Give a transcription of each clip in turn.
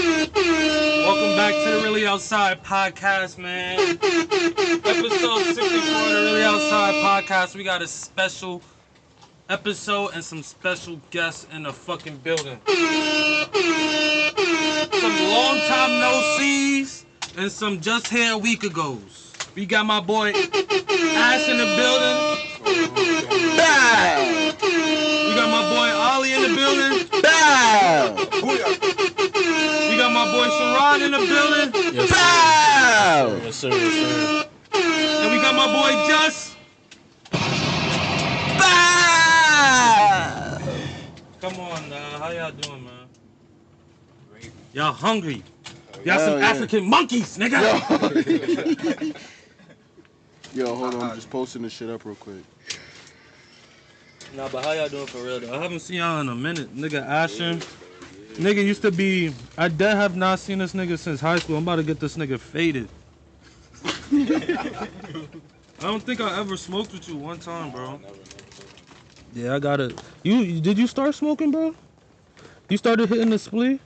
Welcome back to the Really Outside podcast, man. Episode 64 of the Really Outside podcast. We got a special episode and some special guests in the fucking building. Some long time no sees and some just here a week ago's. We got my boy Ash in the building. Bow! We got my boy Ollie in the building. Bow! We got my boy Sharon in the building. Yes, Bow! Yes, sir. Yes, sir. And we got my boy Just. Bow! Come on, how y'all doing, man? Great. Y'all hungry? Y'all Hell some yeah. African monkeys, nigga. Yo, hold on. I'm just posting this shit up real quick. Nah, but how y'all doing for real, though? I haven't seen y'all in a minute. Nigga Ashen. Nigga used to be... I dead have not seen this nigga since high school. I'm about to get this nigga faded. I don't think I ever smoked with you one time, bro. Yeah, I got it. Did you start smoking, bro? You started hitting the splee?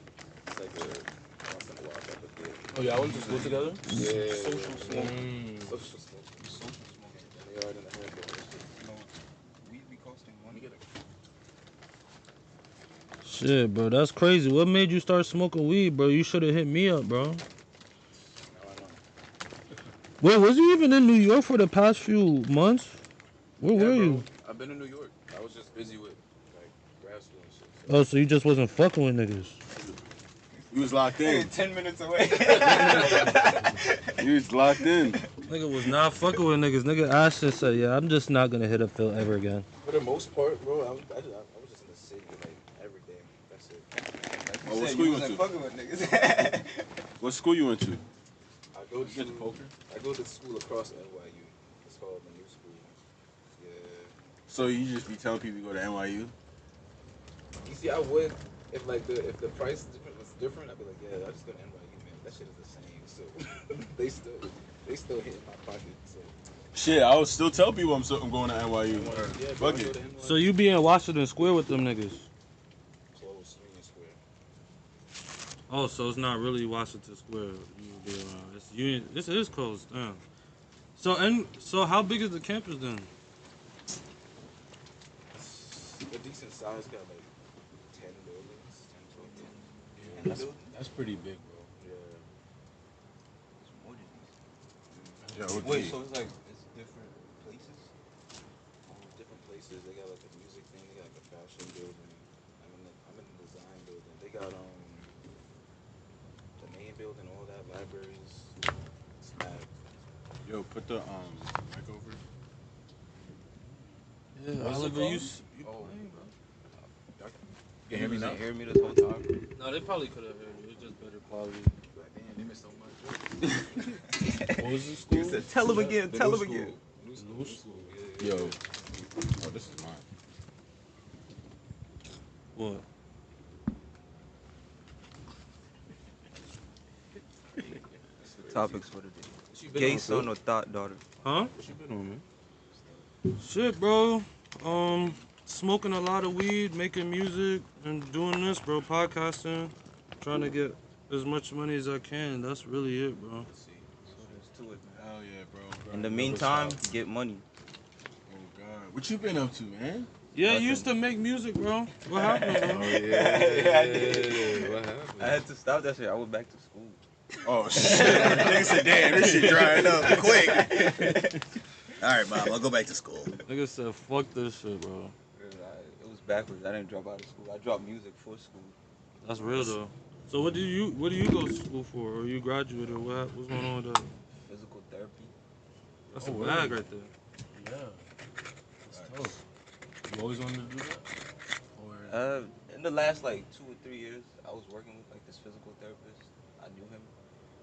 Oh, y'all went to school together? Yeah. Social smoking. Social smoking. They are in the handle. Weed be costing money. Shit, bro, that's crazy. What made you start smoking weed, bro? You should have hit me up, bro. Now I know. Wait, was you even in New York for the past few months? Where were you? I've been in New York. I was just busy with like grad school and shit. Oh, so you just wasn't fucking with niggas? You was locked in. 10 minutes away. You was locked in. Nigga was not fucking with niggas. Nigga Ashton said, yeah, I'm just not gonna hit a Phil ever again. For the most part, bro, I was just in the city like every day. That's it. Oh, what school you went to? Fucking with niggas. What school you went to? I go to school across NYU. It's called the New School. Yeah. So you just be telling people to go to NYU? You see, I would if the price was different. I'd be like, yeah, I just go to NYU, man. That shit is the same. So they still hit my pocket. So Shit, I would still tell people I'm going to NYU. yeah, Fuck I go it. to NYU. So you be in Washington Square with them niggas? Close Union Square. Oh, so it's not really Washington Square you be around. It's Union. This is close, damn. So how big is the campus then? A decent size, got like 10 buildings, 10, 12, 10. Yeah, that's pretty big, bro. Yeah. It's more than these. Yeah, Wait, so it's like, it's different places? Different places. They got like a music thing, they got like a fashion building. I'm in the design building. They got the main building, all that, libraries. It's mad. Yo, put the mic over. Yeah, What's it Oliver, called? you Oh. playing, bro? You hear me now? Hear me this whole time? No, they probably could have heard you. It's just better quality. Like, damn, they missed so much. What was the school? You said, tell him again, The tell new him school. again. New school. Yeah. Yo. Oh, this is mine. What? That's the topics for the day. What you been Gay on, son Phil? or thought daughter? Huh? What you been on, man? Shit, bro. Smoking a lot of weed, making music, and doing this, bro. Podcasting, trying to get as much money as I can. That's really it, bro. Let's see. So there's to it, man. Hell yeah, bro. In the meantime, get money. Oh God, what you been up to, man? Yeah, Nothing. you used to make music, bro. What happened, bro? Oh, yeah. What happened? I had to stop that shit. I went back to school. Oh shit. Nigga said, damn, this shit drying up quick. All right, Mom, I'll go back to school. Nigga said, fuck this shit, bro. It was backwards. I didn't drop out of school. I dropped music for school. That's real, though. So what do you go to school for? Or you graduated? What's going on with that? Physical therapy. That's Oh, a really? bag right there. Yeah. That's tough. You always wanted to do that? Or In the last like 2 or 3 years, I was working with like this physical therapist. I knew him,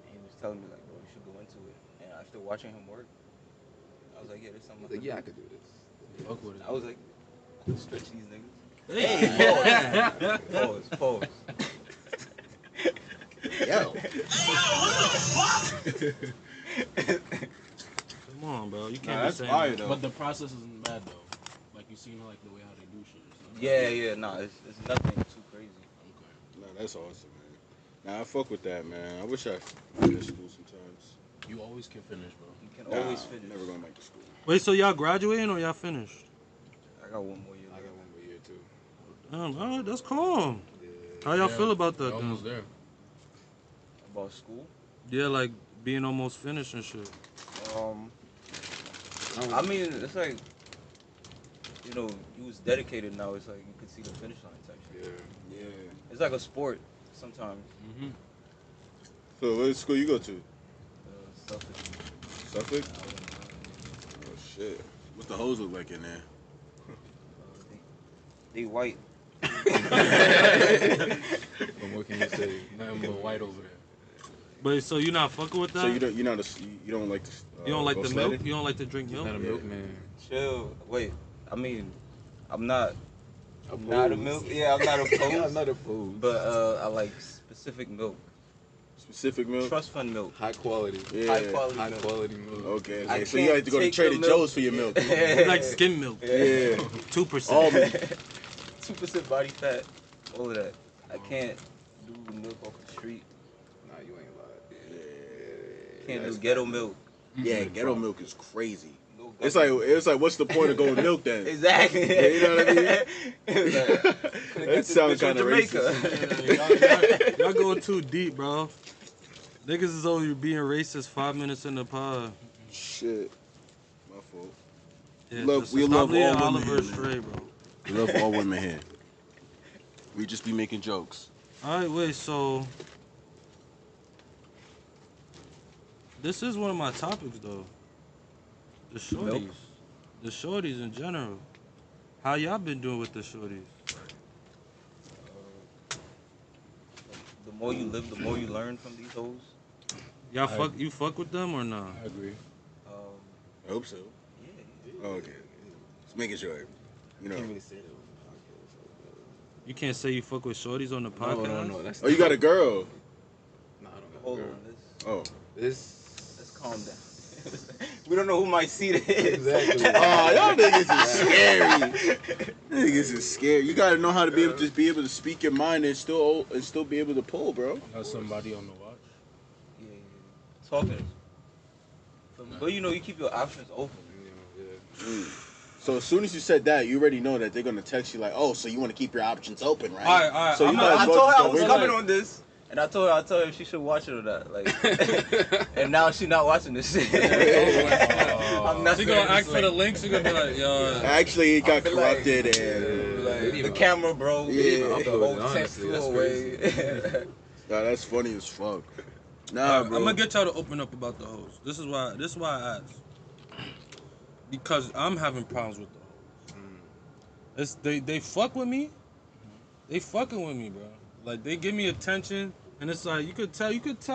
and he was telling me like, bro, you should go into it. And after watching him work, I was like, yeah, there's something. Like, yeah, I could do this. fuck with it. I was like, I can stretch these niggas. Hey, Pause. Yo. Come on, bro. You can't Nah, be that's saying fire that. though. But the process isn't bad though. Like you seen like the way how they do shit. So. Yeah, nah, it's nothing too crazy. Okay. Nah, that's awesome, man. Nah, I fuck with that, man. I wish I finished school sometimes. You always can finish, bro. You can always Nah, finish. Never going back to school. Wait, so y'all graduating or y'all finished? I got one more year. I got one more year too. All right, that's calm. How y'all feel about that? We're Then? almost there. About school. Yeah, like being almost finished and shit. I mean, it's like, you know, you was dedicated now. It's like you could see the finish line type shit. Yeah. It's like a sport sometimes. Mm-hmm. So what school you go to? Selfish. Suffolk? Oh shit. What the hoes look like in there? They white. What can you say? Nothing but white over there. But so you not fucking with that? So you don't like to You don't like go the sledding? milk? You don't like to drink milk? Not a milkman. Chill. Wait. I mean, I'm not a milk. Yeah, I'm not opposed. I'm not opposed. But I like specific milk. Specific milk? Trust fund milk. High quality. Yeah. High quality High milk. quality milk. Okay, I so you can't like to go to take Trader the milk. Joe's for your milk. You like skim milk? Yeah. 2%. All milk. 2% body fat. All of that. I can't do milk off the street. Nah, you ain't lying. Can't do ghetto milk. Yeah, ghetto milk is crazy. No It's government. like what's the point of going milk then? Exactly. Yeah, you know what I mean? It's like, could've got That this sounds bitch kind of from racist. Y'all going too deep, bro. Niggas is over being racist 5 minutes in the pod. Shit. My fault. Yeah, We love leading all women Oliver here, man. astray, bro. We love all women here. We just be making jokes. All right, wait. So this is one of my topics, though. The shorties, the shorties in general. How y'all been doing with the shorties? The more you live, the more you learn from these hoes. Y'all you fuck with them or not? I agree. I hope so. Yeah. Oh, okay. Just making sure. You know. Can't really say that. You can't say you fuck with shorties on the podcast. No. That's Oh, you got a girl. Nah, I don't got Hold a girl. on. Oh. Let's calm down. We don't know who might see this. Exactly. Oh, y'all niggas is scary. Niggas is scary. You gotta know how to be able to speak your mind and still be able to pull, bro. Got somebody on the watch. Yeah. Talking. But you know, you keep your options open. So as soon as you said that, you already know that they're gonna text you like, "Oh, so you want to keep your options open, right?" All right. So you might I as well told her just I go was in coming there. on this, and I told her if she should watch it or not. Like, and now she's not watching this shit. I'm not She gonna saying ask this, for the like, link. She gonna be like, yo. Actually, it got feel like- corrupted and. like, the camera broke. Yeah. The whole tent Honestly, flew that's away. Nah, that's funny as fuck. Nah, I'm bro. gonna get y'all to open up about the hoes. This is why I asked. Because I'm having problems with the hoes. It's they fuck with me. They fucking with me, bro. Like they give me attention, and it's like you could tell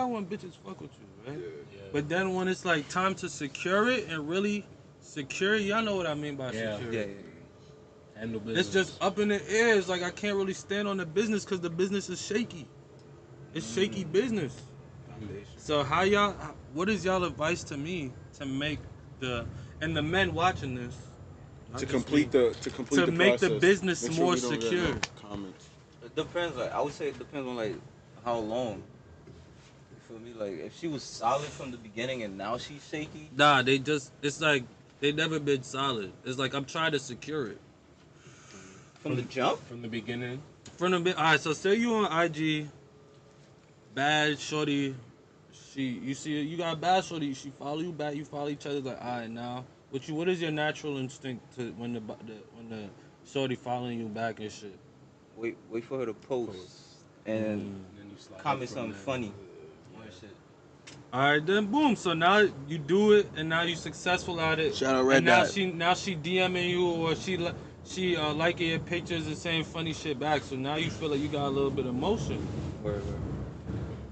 when bitches fuck with you, right? Yeah. But then when it's like time to secure it and really secure it, y'all know what I mean by Yeah. secure Yeah. it. Handle business. It's just up in the air. It's like I can't really stand on the business because the business is shaky. It's shaky business. Foundation. So what is y'all advice to me to make the men watching this not to just complete me, the make the process. business Make sure more we don't get secure. no comments. It depends. Like I would say, it depends on like how long. You feel me? Like if she was solid from the beginning and now she's shaky. Nah, it's like they never been solid. It's like I'm trying to secure it. From the jump? From the beginning. Alright, so say you on IG, bad shorty, you got a bad shorty, she follow you back, you follow each other, like alright now. What is your natural instinct to when the shorty following you back and shit? Wait for her to post and And then you slide comment from something there. funny. Or shit. Alright, then boom. So now you do it, and now you successful at it. Shout out Red and now Dot. she DMing you, or she liking your pictures and saying funny shit back. So now you feel like you got a little bit of motion. Word.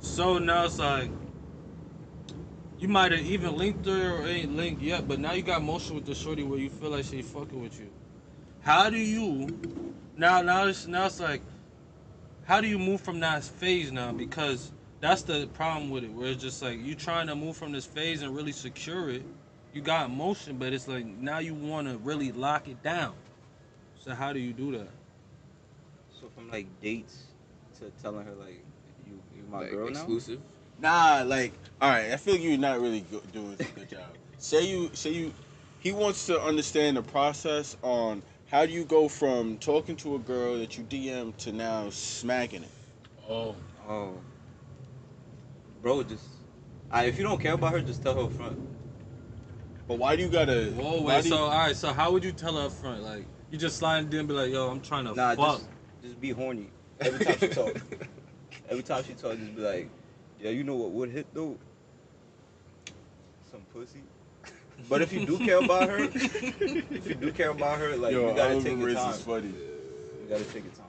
So now it's like you might have even linked her or ain't linked yet, but now you got motion with the shorty where you feel like she fucking with you. How do you now it's like how do you move from that phase now? Because that's the problem with it, where it's just like you trying to move from this phase and really secure it. You got motion, but it's like now you want to really lock it down. So how do you do that? So from like dates to telling her like you my Like girl exclusive. Nah, like, all right. I feel like you're not really doing a good job. Say you. He wants to understand the process on how do you go from talking to a girl that you DM to now smacking it. Oh, now? Oh, bro, just if you don't care about her, just tell her up front. But why do you gotta? Whoa, why wait. do So you- all right. So how would you tell her up front? Like you just slide in and be like, "Yo, I'm trying to Nah, fuck." just be horny every time she talk. Every time she talk, just be like, yeah, you know what would hit though? Some pussy. But if you do care about her, like Yo, you gotta Oliver take your Riz time. is funny. You gotta take your time.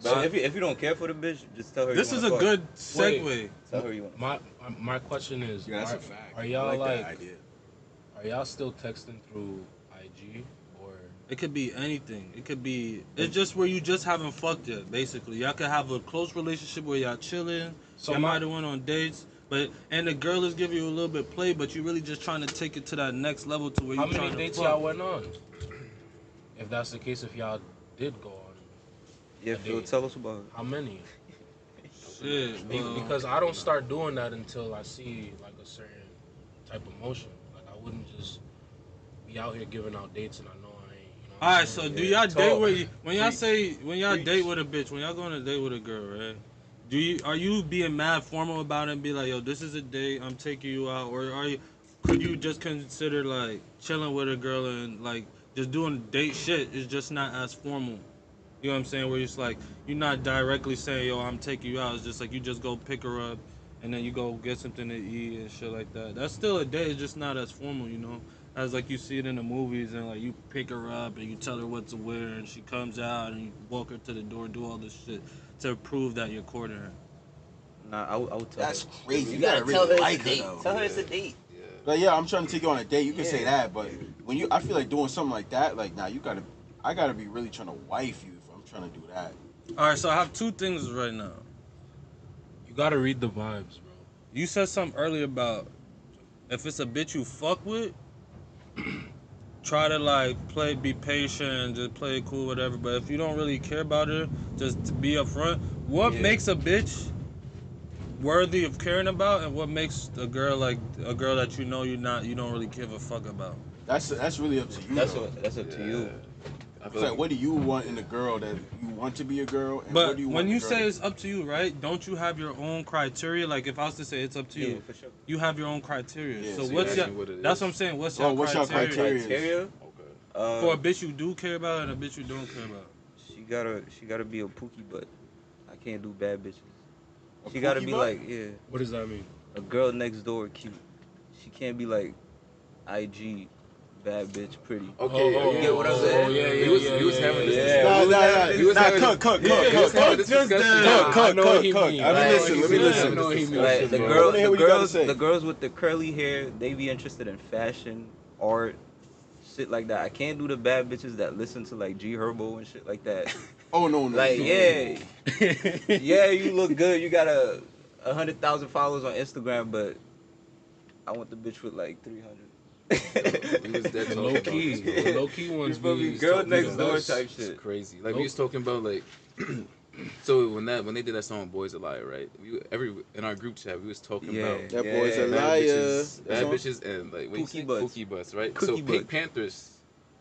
So- But if you don't care for the bitch, just tell her. This you is wanna a fuck. good segue. Tell her you want. my question is, Yeah, that's are, a fact. are I y'all like that like, idea. are y'all still texting through IG or? It could be anything. It could be. It's just where you just haven't fucked yet. Basically, y'all could have a close relationship where y'all chilling. So Y'all my- might have went on dates, and the girl is giving you a little bit play, but you really just trying to take it to that next level to where you How trying many to dates fuck. y'all went on? If that's the case, if y'all did go on, Yeah, a Phil, date. tell us about it. how many? Shit, well, Because I don't start doing that until I see like a certain type of motion. Like I wouldn't just be out here giving out dates and I know I ain't. You know what all I'm right. So saying? do y'all date Talk. when y'all Preach. say when y'all Preach. date with a bitch, when y'all go on a date with a girl, right? Are you being mad formal about it and be like, yo, this is a date, I'm taking you out, or could you just consider like chilling with a girl and like just doing date shit is just not as formal? You know what I'm saying? Where it's like you're not directly saying, yo, I'm taking you out. It's just like you just go pick her up and then you go get something to eat and shit like that. That's still a date, it's just not as formal, you know? As like you see it in the movies and like you pick her up and you tell her what to wear and she comes out and you walk her to the door, do all this shit to prove that you're courting her. Nah, I would tell That's her. crazy. You You gotta gotta tell really her like it's a her, date. though. Tell her it's a date. Like, yeah, I'm trying to take you on a date. You can say Yeah. that, but when I feel like doing something like that, like, nah, I gotta be really trying to wife you if I'm trying to do that. All right, so I have two things right now. You gotta read the vibes, bro. You said something earlier about if it's a bitch you fuck with, try to like be patient, just play it cool, whatever. But if you don't really care about her, just to be upfront. What Yeah. makes a bitch worthy of caring about, and what makes a girl that you know you don't really give a fuck about? That's really up to you. That's though. that's up to you. I It's feel like, what do you want in a girl that you want to be a girl? And what But do you when want in you a girl say that- it's up to you, right? Don't you have your own criteria? Like if I was to say it's up to Yeah, you, for sure. you have your own criteria. Yeah, so so what's you're your? asking what it That's is. what I'm saying. What's Oh, your what's your criteria? criteria? Criteria. Okay. For a bitch you do care about and a bitch you don't care about. She gotta be a pookie butt. I can't do bad bitches. A She gotta pookie be butt? like, yeah, What does that mean? a girl next door cute. She can't be like IG bad bitch pretty. Okay, Oh, you get what I'm saying? yeah, He was yeah, having this. yeah. Nah, discussion. nah, He was nah, having cut, cut, he cut, was cut, having cut. this Just discussion. that. I Cut, know cut, what he cut. mean. Let me Like, listen. Let me yeah, listen. I know what he mean. Like the bro. girl, Let me hear what you gotta say. the girls with the curly hair, they be interested in fashion, art, shit like that. I can't do the bad bitches that listen to like G Herbo and shit like that. Oh no, Like, no. yeah, yeah, you look good. You got 100,000 followers on Instagram, but I want the bitch with like 300. He was dead The talking low about key, this. the low key ones feel me? be Girl so- next the door best. type It's shit. crazy. Like Nope. we was talking about like so when they did that song Boys a Liar, right? In our group chat we was talking Yeah. about That boy's a Yeah. liar. bad That's all. bitches and like what you Pookie say? butts. Pookie butts, right? Cookie so Pink butts. Panthers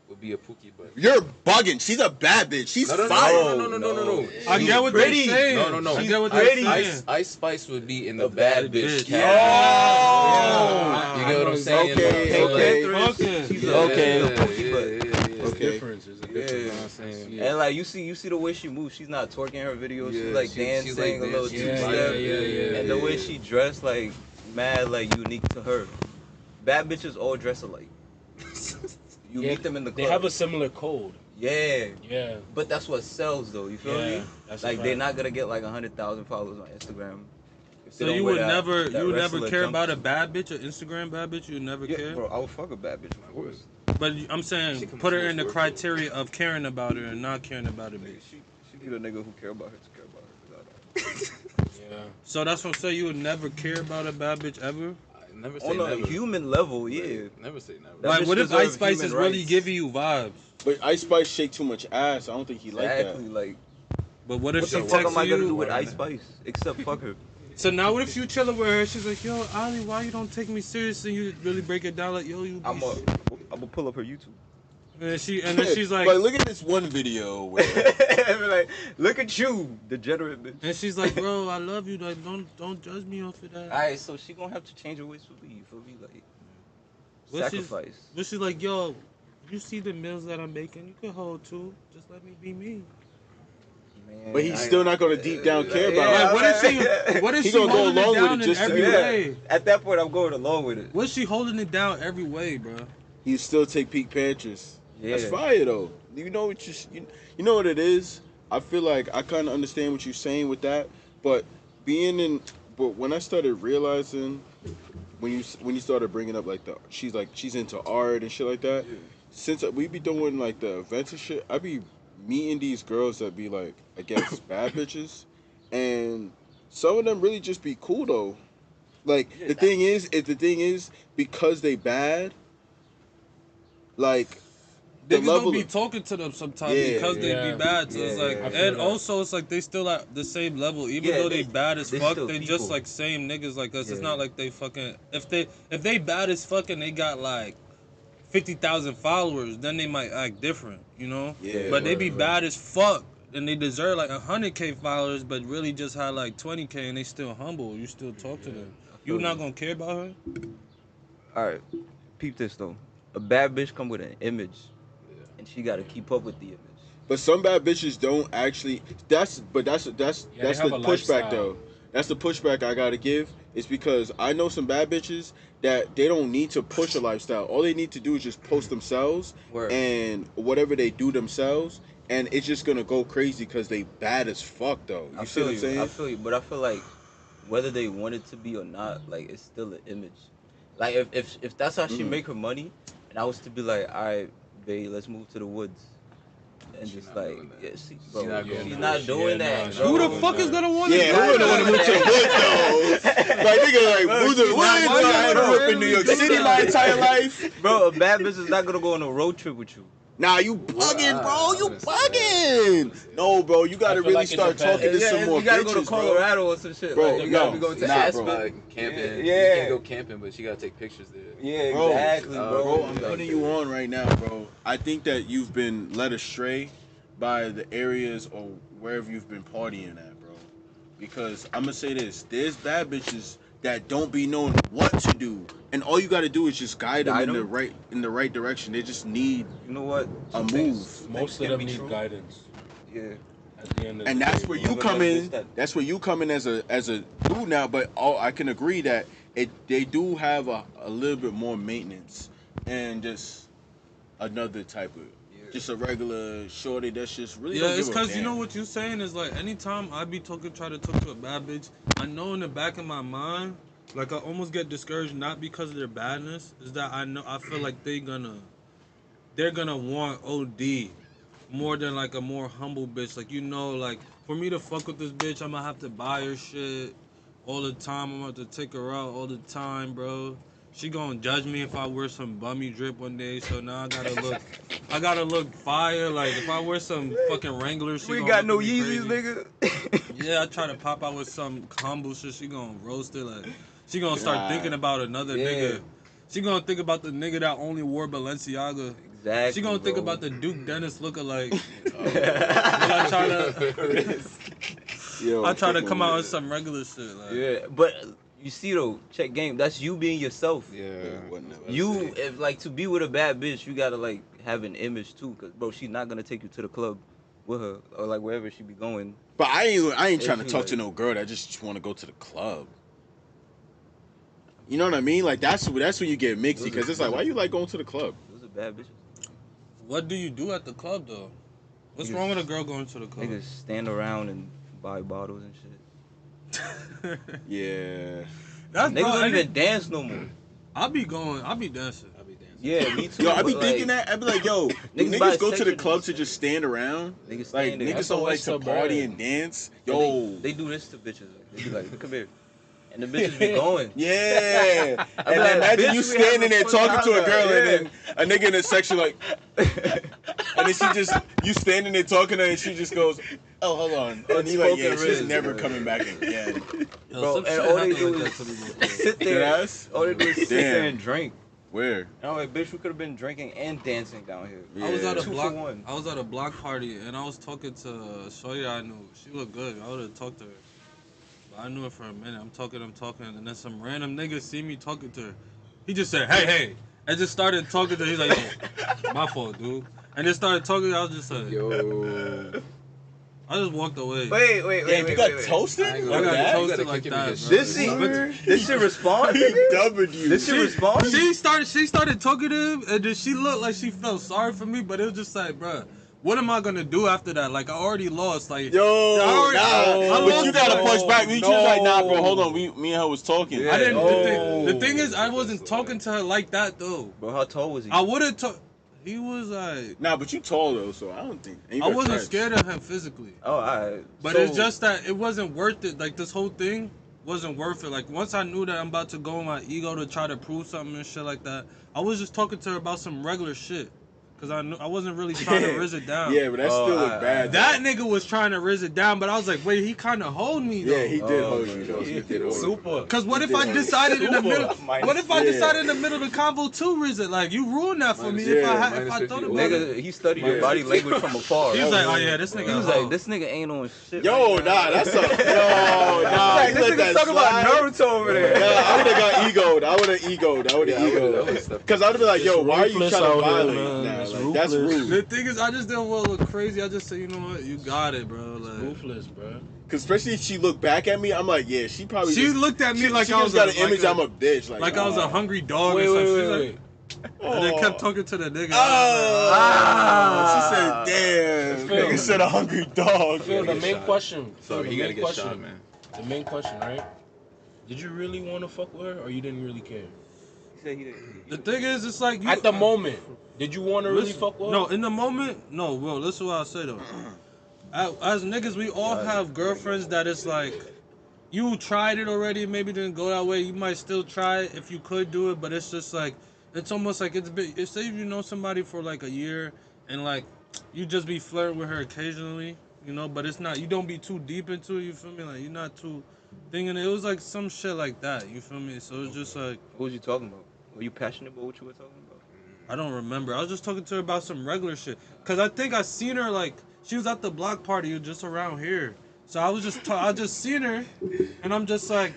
would be a pookie butt. You're bugging. She's a bad bitch. She's No, no, fire. no. I She's get what pretty. they're saying. No, no, no. I get what pretty. they're saying. Ice Spice would be in the A bad bad bitch bitch. category. Oh. You get what I'm saying? Okay, So, like, okay. Okay. She's Okay. a pookie butt. yeah. Okay. Difference is a Yeah. difference. You know what I'm saying? And like you see the way she moves. She's not twerking her videos. Yeah, she's like she's dancing, like a little dancing. two-step. Yeah. And the way she dressed, like mad, like unique to her. Bad bitches all dress alike. You Yeah, meet them in the They club. have a similar code. Yeah, Yeah. but that's what sells though. You feel Yeah, me? that's a Like they're fact. not gonna get like 100,000 followers on Instagram. if they So don't you wear would that- never, that you would never wrestler care about a jumpsuit. bad bitch, an Instagram bad bitch. You would never Yeah, care. bro, I would fuck a bad bitch, of course. But I'm She saying, can put her make in the work, criteria of caring about her and not caring about a bitch. She be the nigga who care about her to care about her. Without Yeah. So that's what I'm saying. You would never care about a bad bitch ever. I never say On a never. human level, yeah. Like, never say never. That Like, bitch what if deserve Ice Spice human is really rights. giving you vibes? But Ice Spice shake too much ass. I don't think he like Exactly. that. Like, But what if what she the fuck am I texts gonna do you? with Ice Spice except fuck her? So now what if you chilling with her? She's like, yo, Ali, why you don't take me serious? And you really break it down like, yo, you. I'm gonna pull up her YouTube. And then she's like, look at this one video where Like, look at you, degenerate bitch. and she's like, bro, I love you. Like, don't judge me off of that. Alright, so she gonna have to change her ways for me. You feel me? Like, But she's- sacrifice. But she's like, yo, you see the meals that I'm making? You can hold too. Just let me be me. Man, but he's still not gonna deep down care about Like, it. what if He she gonna go holding it along with down it in just to every be- way? At that point, I'm going along with it. What's she holding it down every way, bro? He still take peak pantries. Yeah. That's fire though. You know what you know what it is? I feel like I kind of understand what you're saying with that, but but when I started realizing when you started bringing up like she's into art and shit like that, since we be doing like the events and shit, I be meeting these girls that be like, I guess, bad bitches, and some of them really just be cool though. Like the thing is because they bad, like the Niggas don't level be of- talking to them sometimes Yeah. because they Yeah. be bad. So it's Yeah, like, yeah. I feel and that. also it's like they still at the same level, even Yeah, though they bad as they fuck. still They people. just like same niggas like us. It's Yeah. not like they fucking if they bad as fuck and they got like 50,000 followers, then they might act different, you know. Yeah. But they be Right. bad as fuck and they deserve like 100K followers, but really just had like 20K and they still humble. You still talk to them. You not gonna care about her? Alright, peep this though. A bad bitch come with an image, and she gotta keep up with the image. But some bad bitches don't actually. That's they the have a pushback lifestyle. though. That's the pushback I gotta give. It's because I know some bad bitches that they don't need to push a lifestyle. All they need to do is just post themselves Word. and whatever they do themselves, and it's just gonna go crazy because they bad as fuck though. You see what I'm saying? I feel you, but I feel like whether they want it to be or not, like it's still an image. Like if that's how she Mhm. make her money, and I was to be like, all right, babe, let's move to the woods, and She's just not like, doing that. yeah, She's bro, not she's doing not that. doing Yeah, that. nah, bro. Who the No, fuck is gonna want Yeah, to? who would want to move to the woods though? Like nigga, like move to the she's woods. not- why I you grew up wanna in New York really City do my that? entire life. Bro, a bad bitch is not gonna go on a road trip with you. Nah, you bugging, bro. I You wouldn't say that. bugging. No, bro. You gotta I feel really like it start depends. talking to Yeah, some more you gotta go to bitches, bro. Colorado or some shit. Bro, like, you gotta no, be going to nah, Aspen. bro. Like camping. Yeah. You can go camping, but she gotta take pictures there. Yeah, Bro, exactly, bro. Bro, I'm Yeah. putting you on right now, bro. I think that you've been led astray by the areas or wherever you've been partying at, bro. Because I'm gonna say this: there's bad bitches that don't be knowing what to do, and all you gotta do is just guide them Guide in the them? right direction. They just need You know what? a Some move. things Most can of them be need true. guidance. Yeah. At the end of and the that's day, where bro. you But come that's in. that- That's where you come in as a dude now. But I can agree that they do have a little bit more maintenance and just another type of just a regular shorty that's just really Yeah, don't it's give a because you damn. know what you're saying is like anytime I be try to talk to a bad bitch, I know in the back of my mind, like I almost get discouraged not because of their badness, is that I feel like they're gonna want OD more than like a more humble bitch. Like like for me to fuck with this bitch, I'm gonna have to buy her shit all the time. I'm gonna have to take her out all the time, bro. She gonna judge me if I wear some bummy drip one day. So now I gotta look fire. Like if I wear some fucking Wranglers, she We gonna got look no at me Yeezys, crazy. nigga. Yeah, I try to pop out with some humble shit. She gonna roast it. Like she gonna start Nah. thinking about another Yeah. nigga. She gonna think about the nigga that only wore Balenciaga. Exactly. She gonna think bro. about the Duke Dennis lookalike. I try to, Yo, I try to fuck come with out it. with some regular shit. Like, Yeah, but you see though, check game. That's you being yourself. Yeah. Whatnot. You if like to be with a bad bitch, you gotta like have an image too, cause bro, she's not gonna take you to the club with her or like wherever she be going. But I ain't trying to If talk you to no girl that just want to go to the club. You know what I mean? Like that's when you get mixy because it's like, why you like going to the club? Those are bad bitches. what do you do at the club though? What's Niggas- wrong with a girl going to the club? Niggas stand around and buy bottles and shit. Yeah. That's Niggas bro, don't any- even dance no more. I'll be dancing. I'll be dancing. Yeah, me too. Yo, I be but, thinking like, that. I be like, yo, do Niggas niggas go to the bisexual club and to shit. just stand around? Niggas Like stand there. niggas That's don't a like waste to of party bread. and dance. And Yo, they do this to bitches. They be like, come here. and the bitches be going. Yeah. And like, then imagine bitch, you we standing there having fun talking to a time, girl, yeah. and then a nigga in the section like, and then you standing there talking to her, and she just goes, "Oh, hold on," and he like, "Yeah, Unspoken she's riz, never bro. coming back again." Bro, some and shit all they happened do like is that to me before. sit Dead there. ass? All they do is sit there Damn. and drink. Where? And I'm like, bitch, we could have been drinking and dancing down here. I was at a 2 for block. 1. I was at a block party and I was talking to a shorty I knew. She looked good. I would have talked to her, but I knew her for a minute. I'm talking, and then some random nigga see me talking to her. He just said, "Hey," and just started talking to her. He's like, "Yo, my fault, dude," and just started talking. I was just like, Yo. I just walked away. Wait. Damn, you got I toasted? ain't I gonna got lie, you toasted gotta like kick him in that, his bro. This Word. shit, this shit respond? nigga? W. This shit respond? She started talking to him, and then she looked like she felt sorry for me, but it was just like, bruh, what am I gonna do after that? Like, I already lost. Like, Yo, I but lost you gotta it. push back. You just like, nah, bro, hold on. Me and her was talking. Yeah. I didn't. Oh. The thing is, I wasn't talking to her like that though. Bro, how tall was he? I would have talked. He was like, Nah, but you tall though, so I don't think. and you I got wasn't trash. scared of him physically, Oh, alright. but it's just that it wasn't worth it. Like, this whole thing wasn't worth it. Like, once I knew that I'm about to go in my ego to try to prove something and shit like that, I was just talking to her about some regular shit. Cause I knew I wasn't really trying to riz it down. Yeah, but that still look I- bad. That nigga was trying to riz it down, but I was like, wait, he kind of hold me though. Yeah, he did Oh, hold man. you though. He He did hold you. Super. Cause what He if did I hold decided in the Super. middle? Minus What if I yeah. decided in the middle of the convo to riz it? Like, you ruined that for me. Minus- If yeah, I minus thought 50. about it. Nigga, he studied your body language from afar. He was like, oh yeah, this nigga. He was like, this nigga ain't on shit. Yo, right nah, now. that's a yo, nah. Like, you this let that nigga talking about slide. Naruto over there. Nah, I would have got egoed. I would have egoed. Yeah, I would've stepped Cause I would have been like, yo, It's why are you ruthless trying to out here, violate? man. Nah, It's like, that's ruthless. The rude. thing is, I just didn't want to look crazy. I just said, you know what, you got it, bro. Like, Ruthless, bro. Cause especially if she looked back at me, I'm like, yeah, she probably. she just, looked at me she, like she I just was got a, an image. I'm a bitch. like I was a hungry dog Wait, or wait, something. wait, She's wait. like, and then kept talking to the nigga. She said, damn. Phil. Nigga said a hungry dog. Phil, the get main shot. question. Sorry, Phil, he the gotta main get question. shot, man. The main question, right? Did you really want to fuck with her, or you didn't really care? He said he didn't. The thing is, it's like you, At the moment, did you want to really listen, fuck with her? no, in the moment, no, bro. Listen what I say though. As niggas, we all have girlfriends that it's like, you tried it already, maybe didn't go that way. You might still try it if you could do it, but it's just like, it's almost like if say you know somebody for like a year and like you just be flirting with her occasionally, you know, but it's not, you don't be too deep into it. You feel me? Like, you're not too thinking. It was like some shit like that. You feel me? So it's just like, What was you talking about? Were you passionate about what you were talking about? I don't remember. I was just talking to her about some regular shit. Cause I think I seen her like she was at the block party just around here. So I was just I just seen her, and I'm just like,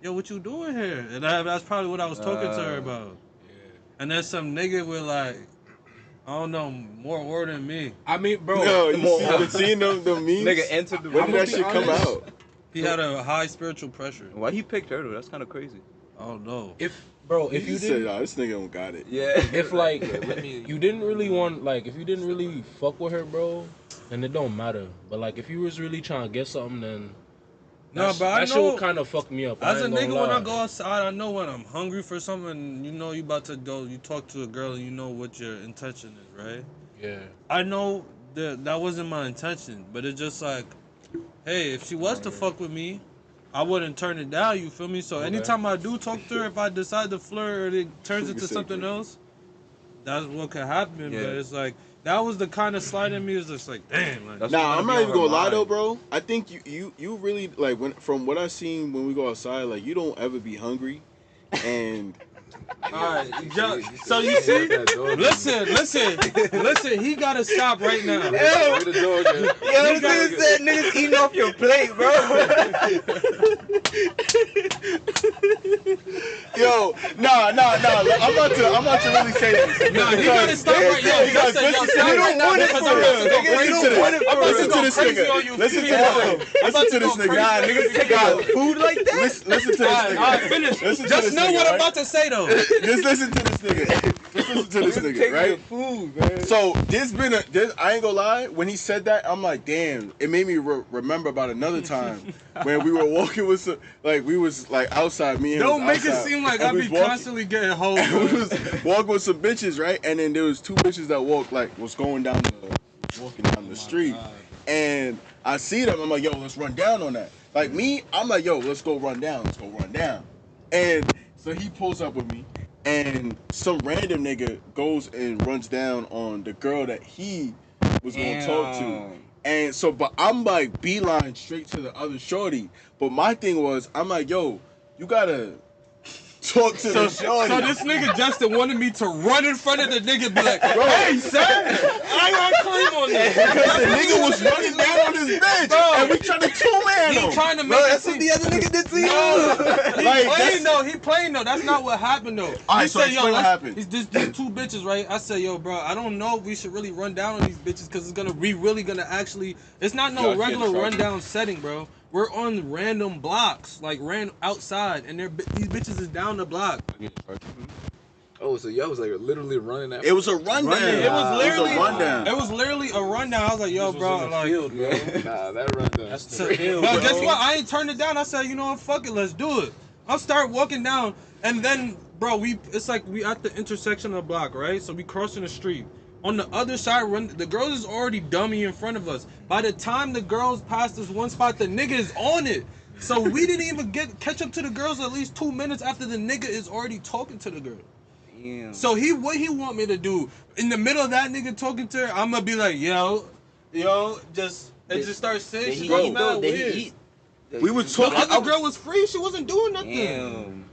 yo, what you doing here? And that's probably what I was talking to her about. And then some nigga with like, I don't know, more word than me. I mean, bro. No, you been seeing them memes? Nigga entered the When room. did that I'ma be shit come honest. out? He had a high spiritual pressure. Why he picked her though? That's kind of crazy. I don't know. If He you said, didn't, nah, this nigga don't got it. Yeah. if like Let me. you didn't really want, like, if you didn't really fuck with her, bro, then it don't matter. But like, if you was really trying to get something, then No, that, but I that shit know would kind of fuck me up. as I a ain't gonna nigga, when lie. I go outside, I know when I'm hungry for something. You know, you about to go. You talk to a girl, and you know what your intention is, right? Yeah. I know that wasn't my intention, but it's just like, hey, if she was to fuck with me, I wouldn't turn it down. You feel me? So Okay. anytime I do talk to her, if I decide to flirt or it turns into Nigga said something great. else, that's what could happen. Yeah. But it's like that was the kind of slide in me. Is just like, damn. Like, That's Nah, what's I'm be not on even her gonna lie mind. though, bro. I think you really like from what I seen when we go outside, like you don't ever be hungry, and Alright, so you see, listen. He gotta stop right now. Where the dog at? Yo, this nigga said niggas eating off your plate, bro. yo, nah. I'm about to really say this. Nah, he gotta stop right now. He gotta say, yo, You stop don't right now want it because for I'm about to real. go Nigga, crazy. listen to I'm this. about to Listen to go this crazy on you. nigga. Listen to female. this. Listen to this nigga. Nah, nigga, take out Food like that? Listen to this nigga. Alright, finish. Listen to Just this know nigga, what I'm right? about to say though. Just listen to this nigga. Just listen to this nigga, right? Food, man. So I ain't gonna lie. When he said that, I'm like, damn. It made me remember about another time when we were walking with some, like we was like outside. Me and him Don't was make it outside, seem like and I we be was walking- constantly getting hoes. and we was walking with some bitches, right? And then there was two bitches that walked was going down walking down the street. and I see them. I'm like, yo, let's run down on that. Like me, I'm like, yo, let's go run down. Let's go run down. And so he pulls up with me, and some random nigga goes and runs down on the girl that he was going to talk to. And so, but I'm like beeline straight to the other shorty. But my thing was, I'm like, yo, you gotta talk to the shorty. So this nigga Justin wanted me to run in front of the nigga and be like, hey, son, I got cream on this. Because the nigga was running down on his bench, Bro. and we trying to two-man him. He trying to make Bro, it that's what seem... the other nigga did to you. No, he Like, playing though. He playing though. That's not what happened though. All right, He so said, explain what let's- happened. These two bitches, right? I said, yo, bro, I don't know if we should really run down on these bitches because it's gonna be really gonna actually. It's not Yo, I no can't regular trust rundown setting, bro. We're on random blocks, like ran outside, and these bitches is down the block. Oh, so y'all was like literally running after. It was a rundown. It was literally a rundown. It was literally a rundown. I was like, yo, This was bro, in the like. field, bro. Nah, that rundown. That's the So, field, but bro. guess what? I ain't turned it down. I said, you know what? Fuck it, let's do it. I'll start walking down, and then, bro, it's like we at the intersection of the block, right? So we crossing the street. On the other side, the girls is already dummy in front of us. By the time the girls passed this one spot, the nigga is on it. So we didn't even catch up to the girls at least 2 minutes after the nigga is already talking to the girl. Damn. So what he want me to do in the middle of that nigga talking to her? I'm gonna be like, yo, just start saying Did shit. he That's eat mad though? Did weird. he eat? We were The talking. other girl was free. She wasn't doing nothing. Damn.